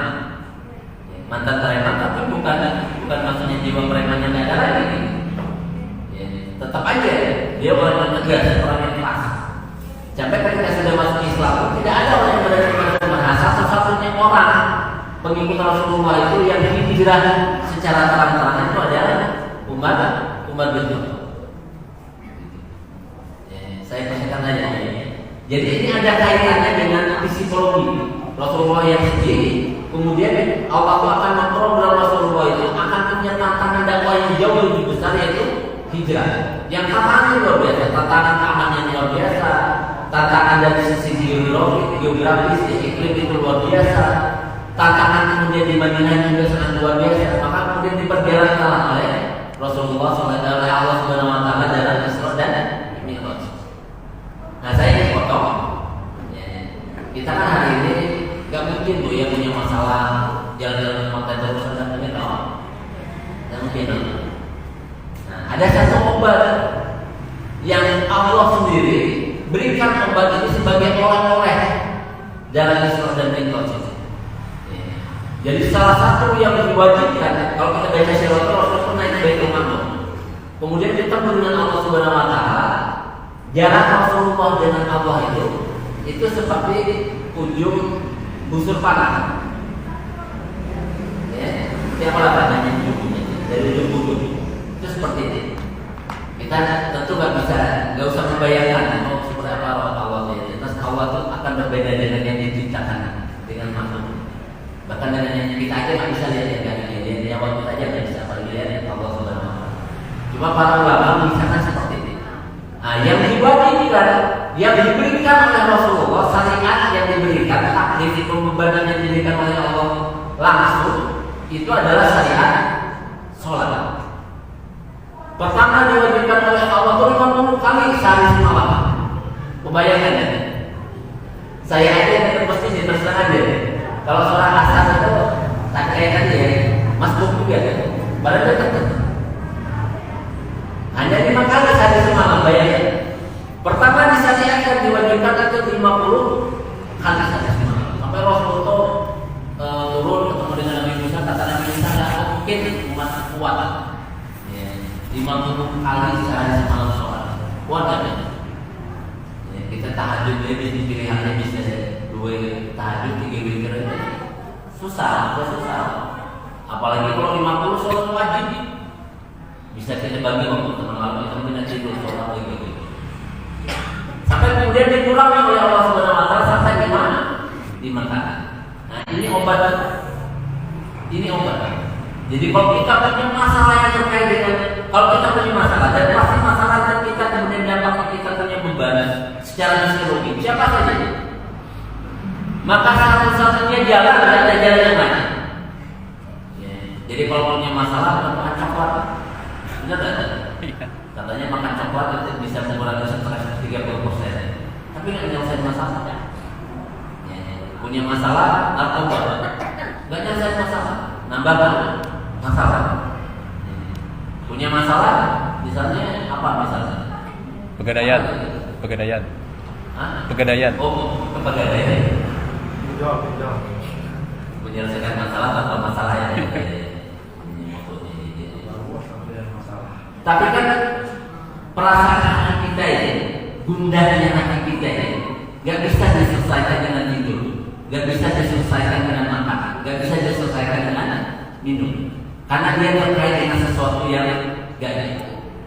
ya, mantan preman, tapi bukan maksudnya jiwa premannya nggak ada lagi. Tetap aja dia orang yang tegas, orang yang keras. Sampai ketika sudah masuk Islam, tidak ada orang yang berada di mana. Satu-satunya orang pengikut Rasulullah itu yang hijrah secara terang-terangan itu adalah Umar bin Khattab. Saya pastikan aja. Jadi ini ada kaitannya dengan psikologi Rasulullah yang sedih. Kemudian Allah akan memprogram Rasulullah itu akan punya tantangan dakwah yang jauh lebih besar, yaitu hijrah. Yang tantangan luar biasa, tantangan keamanan luar biasa, tantangan dari sisi geografis, iklim itu luar biasa, tantangan kemudian di Madinah juga sangat luar biasa. Maka kemudian diperjalankan oleh Rasulullah SAW oleh Allah Subhanahu Wa Taala dalam Isra dan Mi'raj. Nah saya ingin potong. Ya, kita kan hari ini nggak mungkin bu yang punya masalah jalan-jalan kota terus dan mungkin nggak mungkin. Ada satu obat yang Allah sendiri berikan obat itu sebagai oleh-oleh dalam Isra dan Mi'raj. Jadi salah satu yang diwajibkan kalau kita baca siratul Rasul naik Baitul Maqdis. Kemudian ketemu dengan Allah Subhanahu Wa Taala. Jarak Rasulullah dengan Allah itu seperti ujung busur panah. Ya, siapa namanya dari ujung busur. Itu seperti ini. Kita tentu nggak usah membayangkan seperti apa Allah itu. Terus Allah itu akan berbeda dengan yang diciptakan dengan makhluk. Bahkan dengan yang kita aja nggak bisa lihat yang waktu aja nggak bisa apalagi lihat Allah Subhanahu Wa Taala. Cuma para ulama mengisahkan seperti ini. Nah, yang diwajibkan, yang diberikan oleh Rasulullah, syariat yang diberikan, taklif pembebanan yang diberikan oleh Allah langsung itu adalah syariat sholat. Pertama diwajibkan oleh Allah itu 50 kali sehari semalam. Kebayangkan ya? Saya aja di masjid di terserah aja. Kalau sholat asar itu tak kayak kan ya, masbuk juga ya. Badan dekat. Hanya 5 kali sehari semalam, bayangkan. Pertama disyariatkan diwajibkan itu 50 kali sehari semalam. Sampai Rasulullah turun ketemu dengan Nabi Musa, kata Nabi Musa nggak mungkin umat kuat. 50 kali sehari semalam sholat. Kuat kan? Ya, kita tahajud lebih pilihannya bisa 2 tahajud 3 witir aja. Susah. Apalagi kalau 50 sholat wajib. Bisa kita bagi waktu tengah malam kita mungkin tidur sholat lagi. Sampai kemudian dikurangi oleh Allah Subhanahu Wa Taala sampai di mana? Di Mekah. Nah ini obat. Jadi kalau kita punya masalah yang terkait dengan, kalau kita punya masalah dan pasti masalah dan kita kemudian dapat kita punya beban secara psikologi, siapa saja? Maka satu-satunya jalan ada jalan yang lain. Ya. Jadi kalau punya masalah makan coklat, benar tak? Katanya makan coklat itu bisa mengurangi stres 30%, tapi nggak nyelesain masalahnya. Ya. Punya masalah narkoba, nggak nyelesain masalah, nambah masalah. Punya masalah, misalnya apa misalnya? Pegadaian. Oh, pegadaian. Pinjol. Menyelesaikan masalah atau masalah ya. Tapi kan perasaan kita ini, gundahnya hati kita ini, nggak bisa diselesaikan dengan tidur, nggak bisa diselesaikan dengan makan, nggak bisa diselesaikan dengan minum. Karena dia terkait dengan sesuatu yang gaib.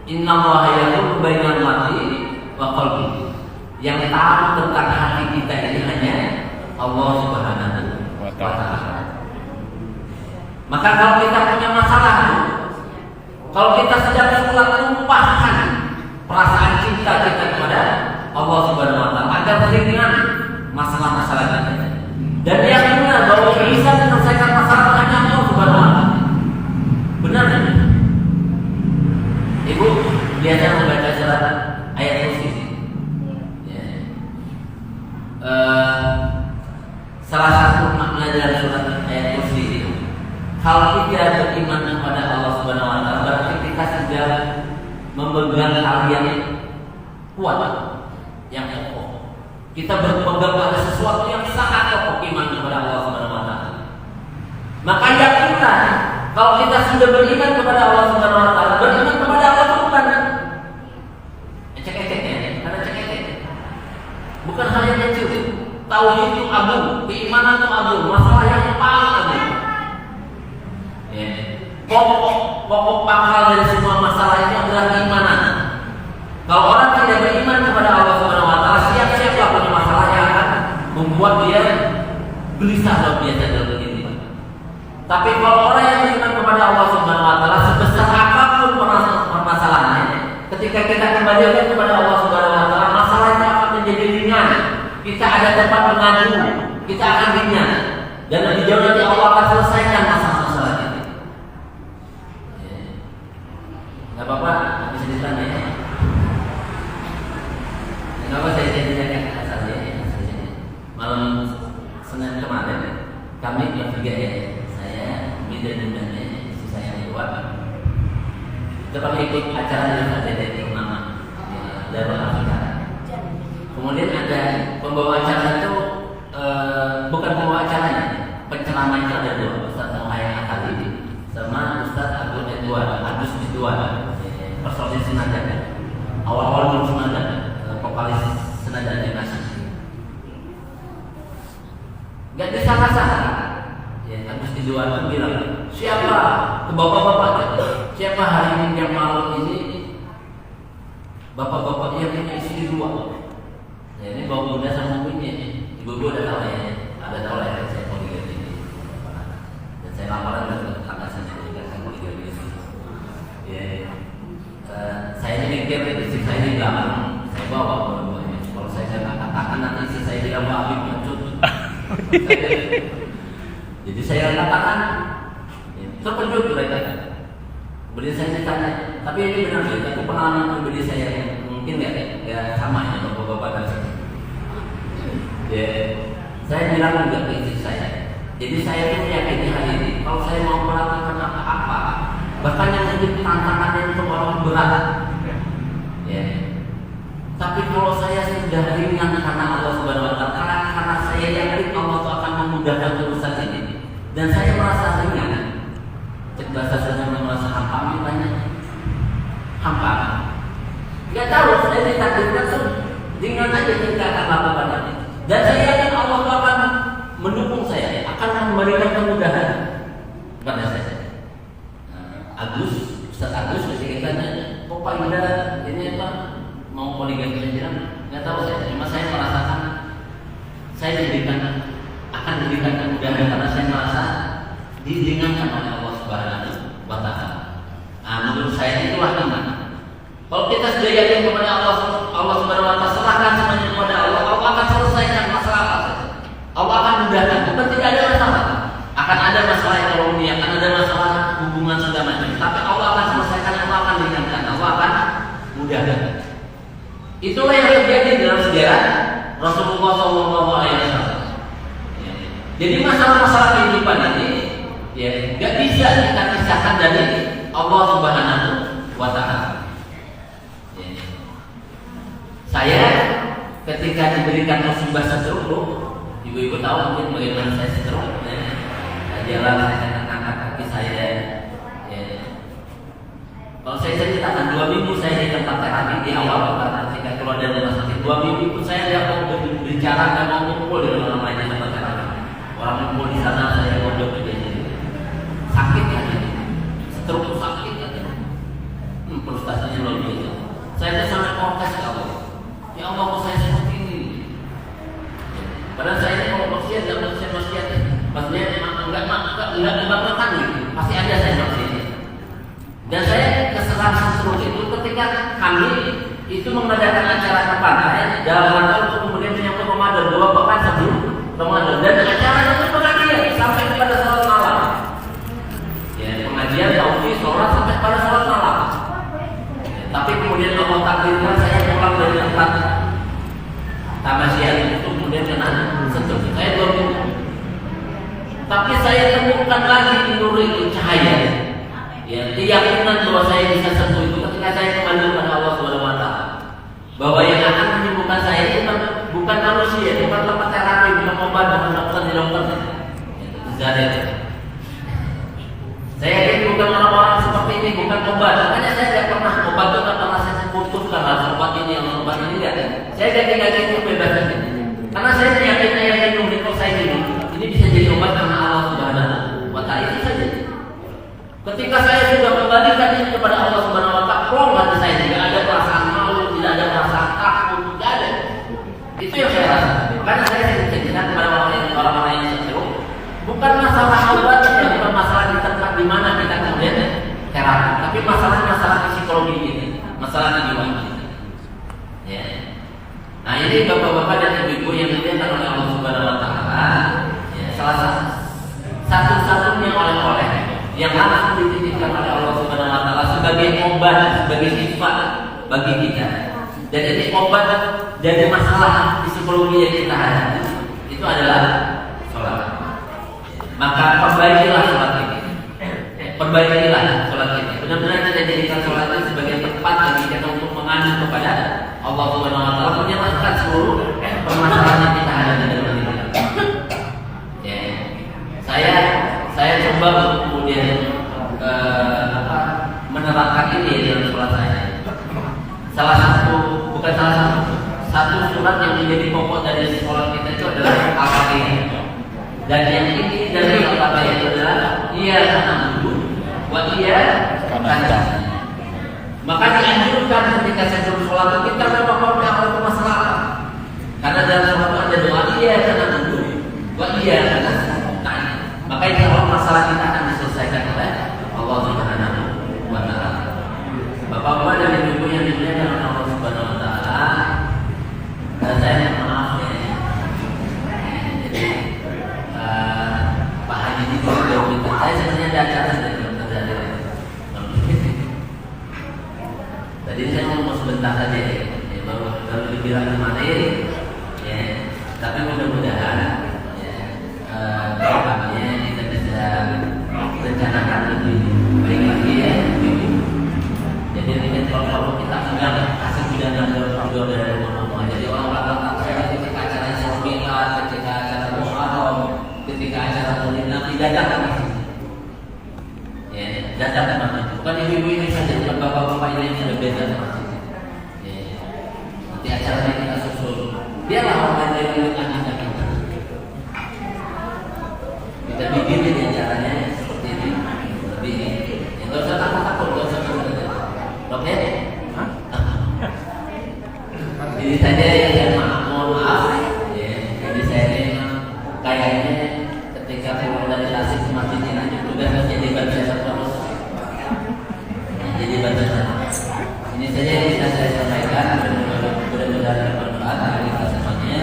Inna Allaha yaqulu bainal mar'i wa qalbi. Yang tahu tentang hati kita ini hanya Allah Subhanahu wa Ta'ala. Maka kalau kita punya masalah, kalau kita sedang sholat, lupakan perasaan cinta kita kepada Allah Subhanahu wa Ta'ala agar ringan masalah-masalah kita. Dan yang benar bahwa bisa menyelesaikan masalah hanya Allah Subhanahu wa Ta'ala. Benar kan? Ibu biasa membaca surat ayat kursi. Ya. Salah satu makna dari surat ayat kursi itu, kalau kita beriman kepada Allah Subhanahu Wa Taala, berarti kita sudah memegang hal yang kuat, yang kokoh. Kita berpegang pada sesuatu yang sangat kokoh, iman kepada Allah Subhanahu Wa Taala. Maka yakinlah. Kalau kita sudah beriman kepada Allah Subhanahu Wa Taala, beriman kepada Allah itu bukan ecek-ecek ya, karena ecek-ecek. Bukan hal yang kecil. Tauhid itu agung, keimanan itu agung, masalah yang paling agung. Ya. Pokok pangkal dari semua masalah ini adalah keimanan. Kalau orang tidak beriman kepada Allah Subhanahu Wa Taala, siap-siaplah punya masalah yang akan membuat dia gelisah dan biasa dalam diri. Tapi kalau orang yang beriman kepada Allah Subhanahu Wa Taala, sebesar apapun permasalahannya, ketika kita kembali kepada Allah Subhanahu Wa Taala, masalahnya akan menjadi ringan. Kita ada tempat mengadu, kita akan ringan, dan lebih jauh nanti Allah akan selesaikan masalah-masalah kita. Gak apa-apa, bisa ditanya ya. Kenapa saya tanyakan asalnya? Malam Senin kemarin kami bertiga ya. Dan istri saya di luar. Kita pakai ikut acara yang ada di nama Darul Afiqah. Kemudian ada pembawa acara itu bukan pembawa acaranya, penceramah itu ada 2, Ustaz Muhayyad Akali sama Ustaz Agus Edward, personil senada. Awal-awal belum senada, vokalis senada Jenazah. Gak disalah-salah. Ya, Agus Edward itu bilang, siapa ke bapak-bapak, siapa hari ini yang malam ini bapak-bapak yang punya istri 2. Ya, ini bawa bunda sama punya, ibu-ibu udah tahu ya, ada tahu ya saya poligami ini. Dan saya lamaran dengan kakak saya juga saya poligami ini. Ya, saya ini mikir istri saya di belakang, saya bawa dua-duanya. Kalau saya katakan nanti istri saya bilang Pak Habib mencut. Jadi saya katakan terkejut mereka. Kemudian saya ditanya, tapi ini benar ya, tapi pengalaman pribadi saya mungkin nggak sama ya bapak-bapak dan saya. Ya, saya bilang juga ke istri saya. Jadi saya tuh meyakini hal ini. Kalau saya mau melakukan apa-apa, bahkan yang menjadi tantangannya itu orang berat. Ya. Tapi kalau saya sudah ringan karena Allah Subhanahu Wa Taala, karena saya yakin Allah akan memudahkan urusan ini, dan saya merasa ringan. Cek bahasa saya merasa hampa, banyak hampa. Gak tahu, saya ditakdirkan tuh ringan aja kita akan lakukan ini. Dan saya yakin Allah akan mendukung saya, akan memberikan kemudahan kepada saya. Ustaz Agus ketika tanya, kok Pak Yuda ini apa mau poligami? Saya bilang nggak tahu saya, cuma saya merasakan saya akan diberikan kemudahan karena saya merasa diringankan oleh Allah Subhanahu Wa Taala. Menurut saya itulah iman. Kalau kita sudah yakin kepada Allah Subhanahu Wa Taala, serahkan semuanya kepada Allah, Allah akan selesaikan masalah apa. Allah akan mudahkan, bukan tidak ada masalah. Akan ada masalah ekonomi, akan ada masalah hubungan segala macam. Tapi Allah akan selesaikan, Allah akan ringankan, Allah akan mudahkan. Itulah yang terjadi dalam sejarah Rasulullah SAW. Jadi masalah-masalah kehidupan ini, ya, nggak bisa kita pisahkan dari Allah Subhanahu Wa Taala. Saya ketika diberikan musibah stroke, ibu-ibu tahu mungkin bagaimana saya stroke. Jalan saya angkat kaki saya. Ya. Kalau saya ceritakan 2 minggu saya di tempat terapi di awal ketika keluar dari rumah sakit, 2 minggu pun saya tidak mau berbicara, tidak mau kumpul di rumah lainnya tempat terapi. Orang kumpul di sana saya ngobrol juga jadi sakit ya, stroke sakit ya. Frustasinya luar biasa. Saya itu sangat protes ke Allah. Ya Allah, kok saya seperti ini? Padahal saya ini kalau manusia tidak manusia maksudnya enggak makan gitu. Pasti ada saya maksudnya. Dan saya kesalahan stroke itu ketika kami itu mengadakan acara ke pantai dalam rangka untuk kemudian menyambut Ramadan 2 pekan sebelum Ramadan, dan acara itu pengajian sampai kepada sholat malam. Ya, pengajian tauhid sholat sampai pada sholat malam. Tapi kemudian Allah takdirkan saya pulang dari tempat tamasya itu kemudian kena stroke. Saya 2 minggu. Tapi saya temukan lagi nur itu cahaya. Ya, keyakinan bahwa saya bisa sembuh itu ketika saya kembali kepada Allah Subhanahu Wa Taala. Bahwa yang akan menyembuhkan saya itu bukan manusia, bukan tempat terapi, bukan obat, bukan dokter di dokter. Itu zadat. Saya yakin bukan orang-orang seperti ini, bukan obat. Makanya saya tidak pernah obat itu karena saya putuskan harus obat ini yang obat ini tidak. Saya yakin itu bebas saja. Karena saya yakin kalau saya ini bisa jadi obat karena Allah Subhanahu Wa Taala itu saja. Ketika saya sudah kembalikan ini kepada Allah Subhanahu Wa Taala, plong hati saya, tidak ada perasaan malu, tidak ada perasaan takut, tidak ada. Itu yang saya rasa. Karena saya ceritakan kepada orang-orang yang stroke, bukan masalah obat, bukan masalah di tempat di mana kita kemudian terapi, tapi masalah psikologi ini, masalah jiwa kita. Ya. Nah ini bapak-bapak dan ibu-ibu yang diperintahkan oleh Allah Subhanahu Wa Taala, ya, salah satu-satunya oleh-oleh yang langsung dititipkan oleh Allah Subhanahu Wa Taala sebagai obat, sebagai sifat bagi kita. Dan ini obat dari masalah psikologi yang kita hadapi itu adalah sholat. Maka perbaikilah sholat ini. Perbaikilah sholat ini. Benar-benar kita jadikan sholat ini sebagai tempat bagi kita untuk mengadu kepada Allah Subhanahu Wa Taala, menyelesaikan seluruh permasalahan yang kita hadapi dalam hidup. Ya. Saya coba kemudian menerapkan ini dalam sholat saya. Satu surat yang menjadi pokok dari sholat kita itu adalah Al-Fatihah. Dan yang ini dari Al-Fatihah itu adalah Iyyaka na'budu wa iyyaka nasta'in. Maka dianjurkan ketika saya sholat kita memahami apa itu masalah. Karena dalam sholat ada doa Iyyaka na'budu wa iyyaka nasta'in. Maka insya Allah masalah kita akan diselesaikan oleh Allah Subhanahu Wa Taala. Bapak-bapak dan ibu-ibu yang dimuliakan oleh Allah Subhanahu Wa Taala, dan saya minta maaf ya. Jadi Pak Haji itu saya sebenarnya ada acara dari terjadi. dibilang kemarin, ya. Tapi mudah-mudahan ya, kedepannya kita bisa rencanakan lebih baik lagi ya. Jadi ini kalau kita pegang hasil pidana dari Allah. Jadi orang-orang ketika acara seminar, ketika acara muharram, ketika acara kuliner tidak datang. Ya, datang ke masjid. Bukan ibu-ibu ini saja, bukan bapak-bapak ini yang berbeda ke masjid. Ya, nanti acaranya kita susul. Biarlah orang yang mendengarkan kita. Kita bikin ini acaranya seperti ini. Lebih ini. Tidak usah takut-takut, tidak usah takut. Oke? Jadi saja yang mohon maaf. Ya, jadi saya ini kayaknya ketika keluar dari Tasik ke masjid ini juga jadi baca terus. Jadi baca terus. Ini saja yang bisa saya sampaikan. Mudah-mudahan bermanfaat bagi kita semuanya.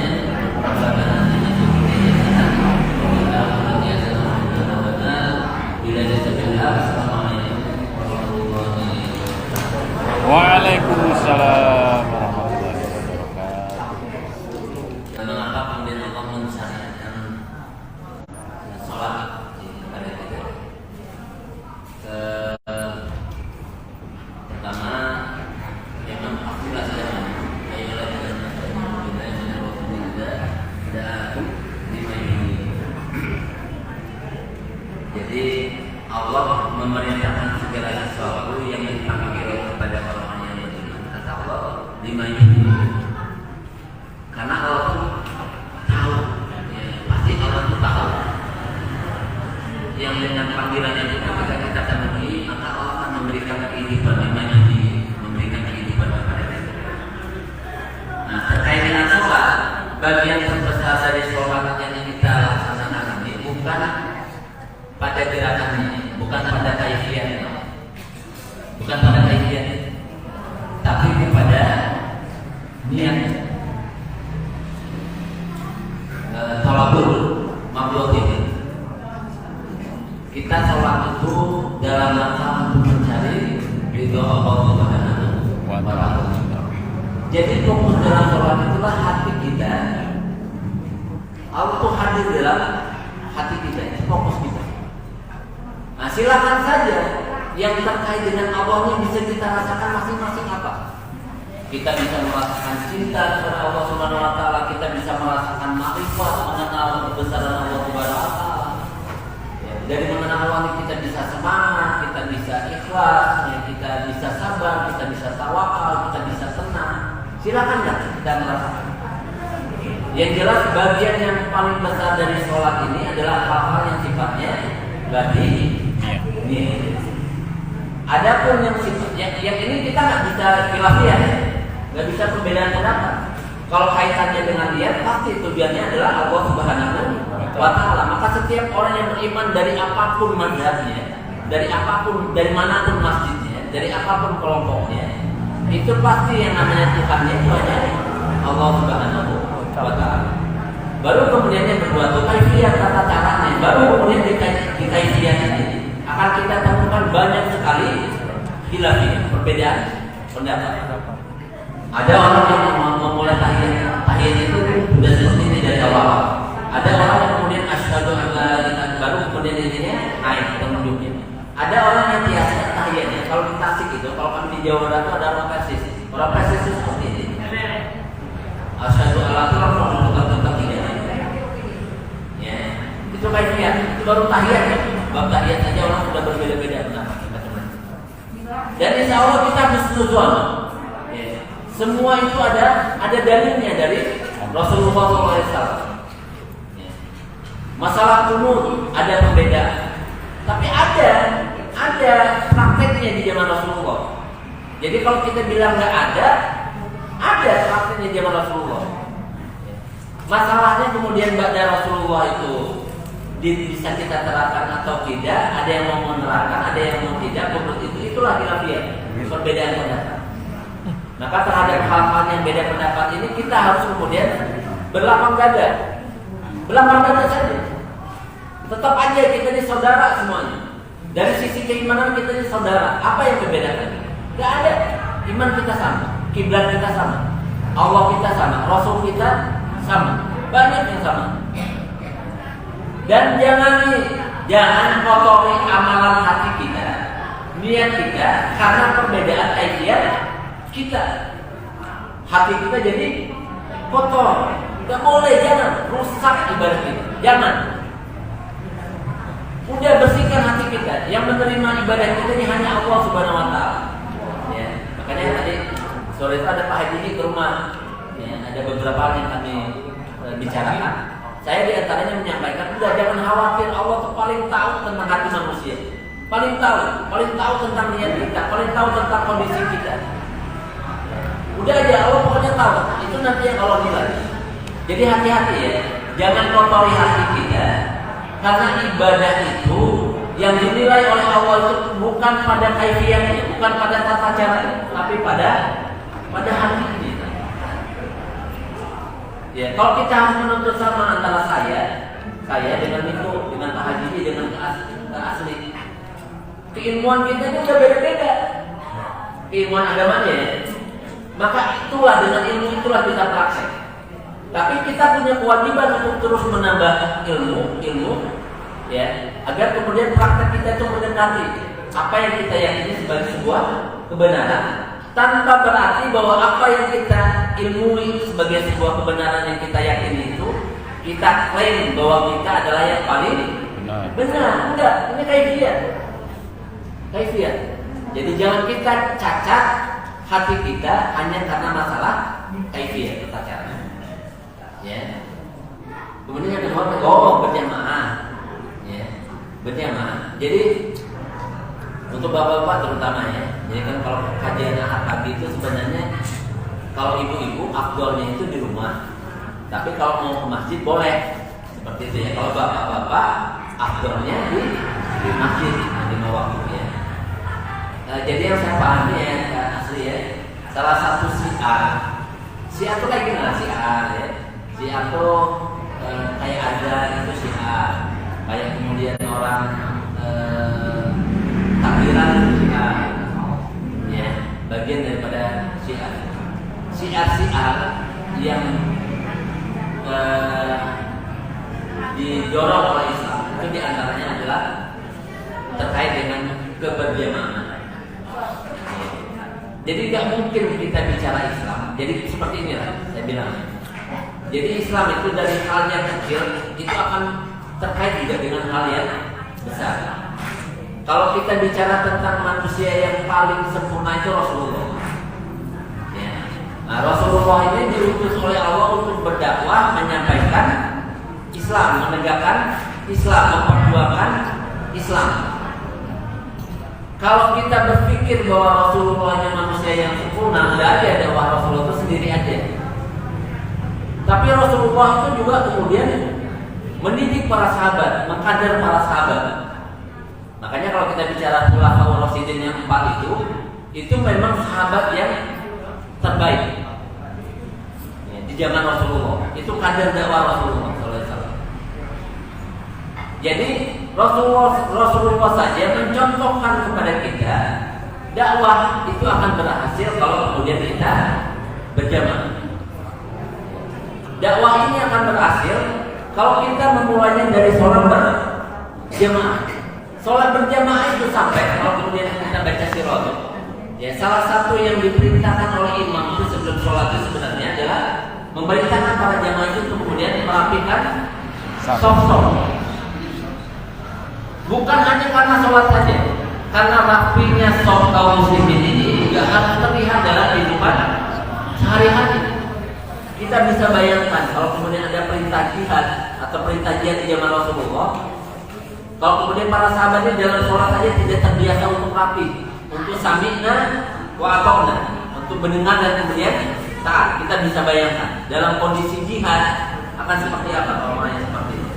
Waalaikumsalam warahmatullahi wabarakatuh. Mengapa kemudian Allah mensyariatkan sholat di hari itu? Pertama, memang pastilah saya ayolah dengan dan jadi Allah memerintahkan segala sesuatu yang dipanggil kepada orang yang beriman. Kata Allah, karena Allah itu tahu, ya, pasti Allah itu tahu. Yang dengan panggilan itu ketika kita penuhi, maka Allah akan memberikan kehidupan memberikan kehidupan kepada kita. Nah, terkait dengan sholat, bagian terbesar dari sholat yang kita laksanakan ini bukan pada gerakannya, bukan pada kaifiatnya, tapi kepada niat. Tolabul mablutin. Kita sholat itu dalam rangka untuk mencari ridho Allah Subhanahu wa ta'ala. Jadi fokus dalam sholat itulah hati kita. Allah itu hadir dalam hati kita, itu fokus kita. Nah, silakan saja yang terkait dengan Allah ini bisa kita rasakan masing-masing apa. Kita bisa merasakan cinta kepada Allah Subhanahu wa ta'ala, kita bisa merasakan makrifat mengenal kebesaran Allah Subhanahu wa ta'ala. Dari mengenal Allah ini kita bisa semangat, kita bisa ikhlas, kita bisa sabar, kita bisa tawakal, kita bisa tenang. Silakan ya kita merasakan. Yang jelas bagian yang paling besar dari sholat ini adalah hal-hal yang sifatnya bagi ini. Adapun yang ini kita nggak bisa khilafiyah, nggak bisa perbedaan pendapat. Kalau kaitannya dengan dia, pasti tujuannya adalah Allah Subhanahu wa ta'ala. Maka setiap orang yang beriman dari apapun mazhabnya, dari manapun masjidnya, dari apapun kelompoknya, itu pasti yang namanya Tuhannya itu hanya Allah Subhanahu wa ta'ala. Baru kemudian yang kedua itu kaifiyah, tata caranya. Baru kemudian di kaifiyah ini akan kita temukan banyak sekali khilafiyah, perbedaan pendapat. Ada orang yang memulai tahiyat itu sudah selesai dari awal. Ada orang yang kemudian asyhadu an la ilaha illallah, baru kemudian intinya naik penunjuknya. Ada orang yang biasanya tahiyatnya kalau di Tasik itu, kalau kami di Jawa Barat itu ada orang persis. Orang persis itu seperti ini. Asyhadu an la ilaha illallah tentang tahiyat. Ya, itu kaifiyah, itu baru tahiyat ya. Bab tahiyat saja orang sudah berbeda-beda pendapat kita teman. Dan insya Allah kita husnuzon. Ya. Semua itu ada dalilnya dari Rasulullah SAW. Ya. Masalah kunut ada perbedaan, tapi ada prakteknya di zaman Rasulullah. Jadi kalau kita bilang nggak ada prakteknya di zaman Rasulullah. Ya. Masalahnya kemudian pada Rasulullah itu bisa kita terapkan atau tidak, ada yang mau menerapkan, ada yang mau tidak. Menurut itulah khilafiyah, perbedaan pendapat. Maka terhadap hal-hal yang beda pendapat ini kita harus kemudian berlapang dada saja. Tetap aja kita ini saudara semuanya. Dari sisi keimanan kita ini saudara. Apa yang membedakan? Gak ada. Iman kita sama, kiblat kita sama. Allah kita sama, Rasul kita sama, banyak yang sama. Dan jangan kotori amalan hati kita, niat kita, karena perbedaan kaifiat kita. Hati kita jadi kotor. Gak boleh, jangan rusak ibadah kita. Jangan. Udah bersihkan hati kita. Yang menerima ibadah kita ini hanya Allah Subhanahu Wa Taala. Ya, makanya tadi sore itu ada Pak Haji di rumah. Ya, ada beberapa hal yang kami bicarakan. Saya diantaranya menyampaikan, udah jangan khawatir, Allah tuh paling tahu tentang hati manusia, paling tahu tentang niat kita, paling tahu tentang kondisi kita. Udah aja, Allah pokoknya tahu. Itu nanti yang Allah bilang. Jadi hati-hati ya, jangan kotori hati kita, karena ibadah itu yang dinilai oleh Allah itu bukan pada kaifiatnya, bukan pada tata caranya, tapi pada hati kita. Ya, kalau kita harus menuntut sama antara saya dengan itu, dengan Pak Haji, dengan ke asli, keilmuan kita ini udah beda-beda, keilmuan agamanya ya. Maka itulah, dengan ilmu itulah kita praktek. Tapi kita punya kewajiban untuk terus menambah ilmu, ya, agar kemudian praktek kita itu mendekati apa yang kita yakini sebagai sebuah kebenaran, tanpa berarti bahwa apa yang kita ilmui sebagai sebuah kebenaran yang kita yakini itu kita klaim bahwa kita adalah yang paling benar. Enggak, ini kaifiat. Jadi jangan kita cacat hati kita hanya karena masalah kaifiat tata cara. Ya. Kemudian yang kedua, berjamaah. Ya. Berjamaah. Jadi untuk bapak-bapak terutama ya. Jadi kan kalau kajian ahad pagi itu sebenarnya kalau ibu-ibu afdolnya itu di rumah. Tapi kalau mau ke masjid boleh. Seperti itu ya. Kalau bapak-bapak afdolnya di masjid di waktu ya. Jadi yang saya pahami ya asli ya. Salah satu Syiah itu kayak gimana Syiah ya. Syiah itu kayak ada itu Syiah. Kayak kemudian orang takbiran Syiah. Ya, bagian daripada Syiah yang didorong oleh Islam itu diantaranya adalah terkait dengan keberjamaah. Jadi nggak mungkin kita bicara Islam. Jadi seperti inilah saya bilang. Jadi Islam itu dari hal yang kecil itu akan terkait juga dengan hal yang besar. Kalau kita bicara tentang manusia yang paling sempurna itu Rasulullah. Ya. Nah, Rasulullah ini diutus oleh Allah untuk berdakwah, menyampaikan Islam, menegakkan Islam, memperjuangkan Islam. Kalau kita berpikir bahwa Rasulullah hanya manusia yang sempurna, tidak ada dakwah Rasulullah itu sendiri aja. Tapi Rasulullah itu juga kemudian mendidik para sahabat, mengkader para sahabat. Makanya kalau kita bicara Khulafaur Rasyidin yang 4 itu memang sahabat yang terbaik ya, di zaman Rasulullah. Itu kader dakwah Rasulullah SAW. Jadi Rasulullah saja mencontohkan kepada kita dakwah itu akan berhasil kalau kemudian kita berjamaah. Dakwah ini akan berhasil kalau kita memulainya dari sholat berjamaah. Sholat berjamaah itu sampai kalau kemudian kita baca sirot. Ya, salah satu yang diperintahkan oleh imam itu sebelum sholat itu sebenarnya adalah memerintahkan para jamaah itu untuk kemudian merapikan soft. Bukan hanya karena sholat saja, karena rapinya soft kaum muslimin ini juga harus terlihat dalam kehidupan sehari-hari. Kita bisa bayangkan kalau kemudian ada perintah jihad atau perintah jihad di zaman Rasulullah. Kalau kemudian para sahabatnya dalam sholat saja tidak terbiasa untuk rapi, untuk sami'na wa ata'na, untuk mendengar dan kemudian taat. Kita bisa bayangkan dalam kondisi jihad akan seperti apa kalau orangnya seperti itu.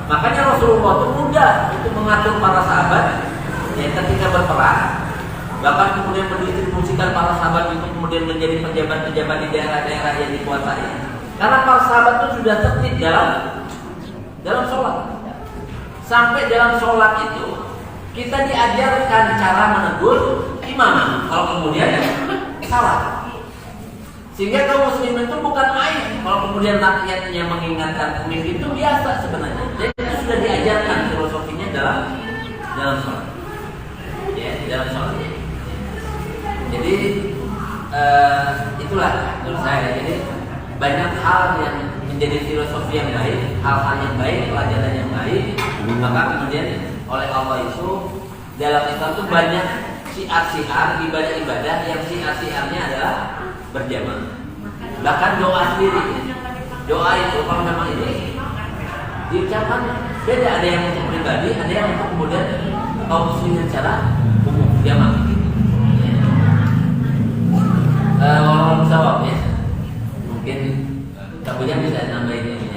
Makanya Rasulullah itu mudah untuk mengatur para sahabat yang ketika berperang, bahkan kemudian mendistribusikan para sahabat itu kemudian menjadi pejabat-pejabat di daerah-daerah yang dikuasai. Karena para sahabat itu sudah tertib dalam sholat. Sampai dalam sholat itu kita diajarkan cara menegur imam kalau kemudian salah. Sehingga kaum muslimin itu bukan aib kalau kemudian rakyatnya mengingatkan pemimpin itu biasa sebenarnya. Jadi itu sudah diajarkan filosofinya dalam sholat. Ya, dalam sholat. Jadi itulah menurut saya. Jadi banyak hal yang menjadi filosofi yang baik, hal-hal yang baik, pelajaran yang baik, maka kemudian oleh Allah itu dalam Islam itu banyak syiar-syiar ibadah-ibadah yang syiar-syiarnya adalah berjamaah. Bahkan doa sendiri, doa itu kalau memang ini diucapkan beda, ada yang untuk pribadi, ada yang untuk kemudian kaum muslimin secara umum jamaah. Walau sawab ya, mungkin kabunya bisa nambahin ini.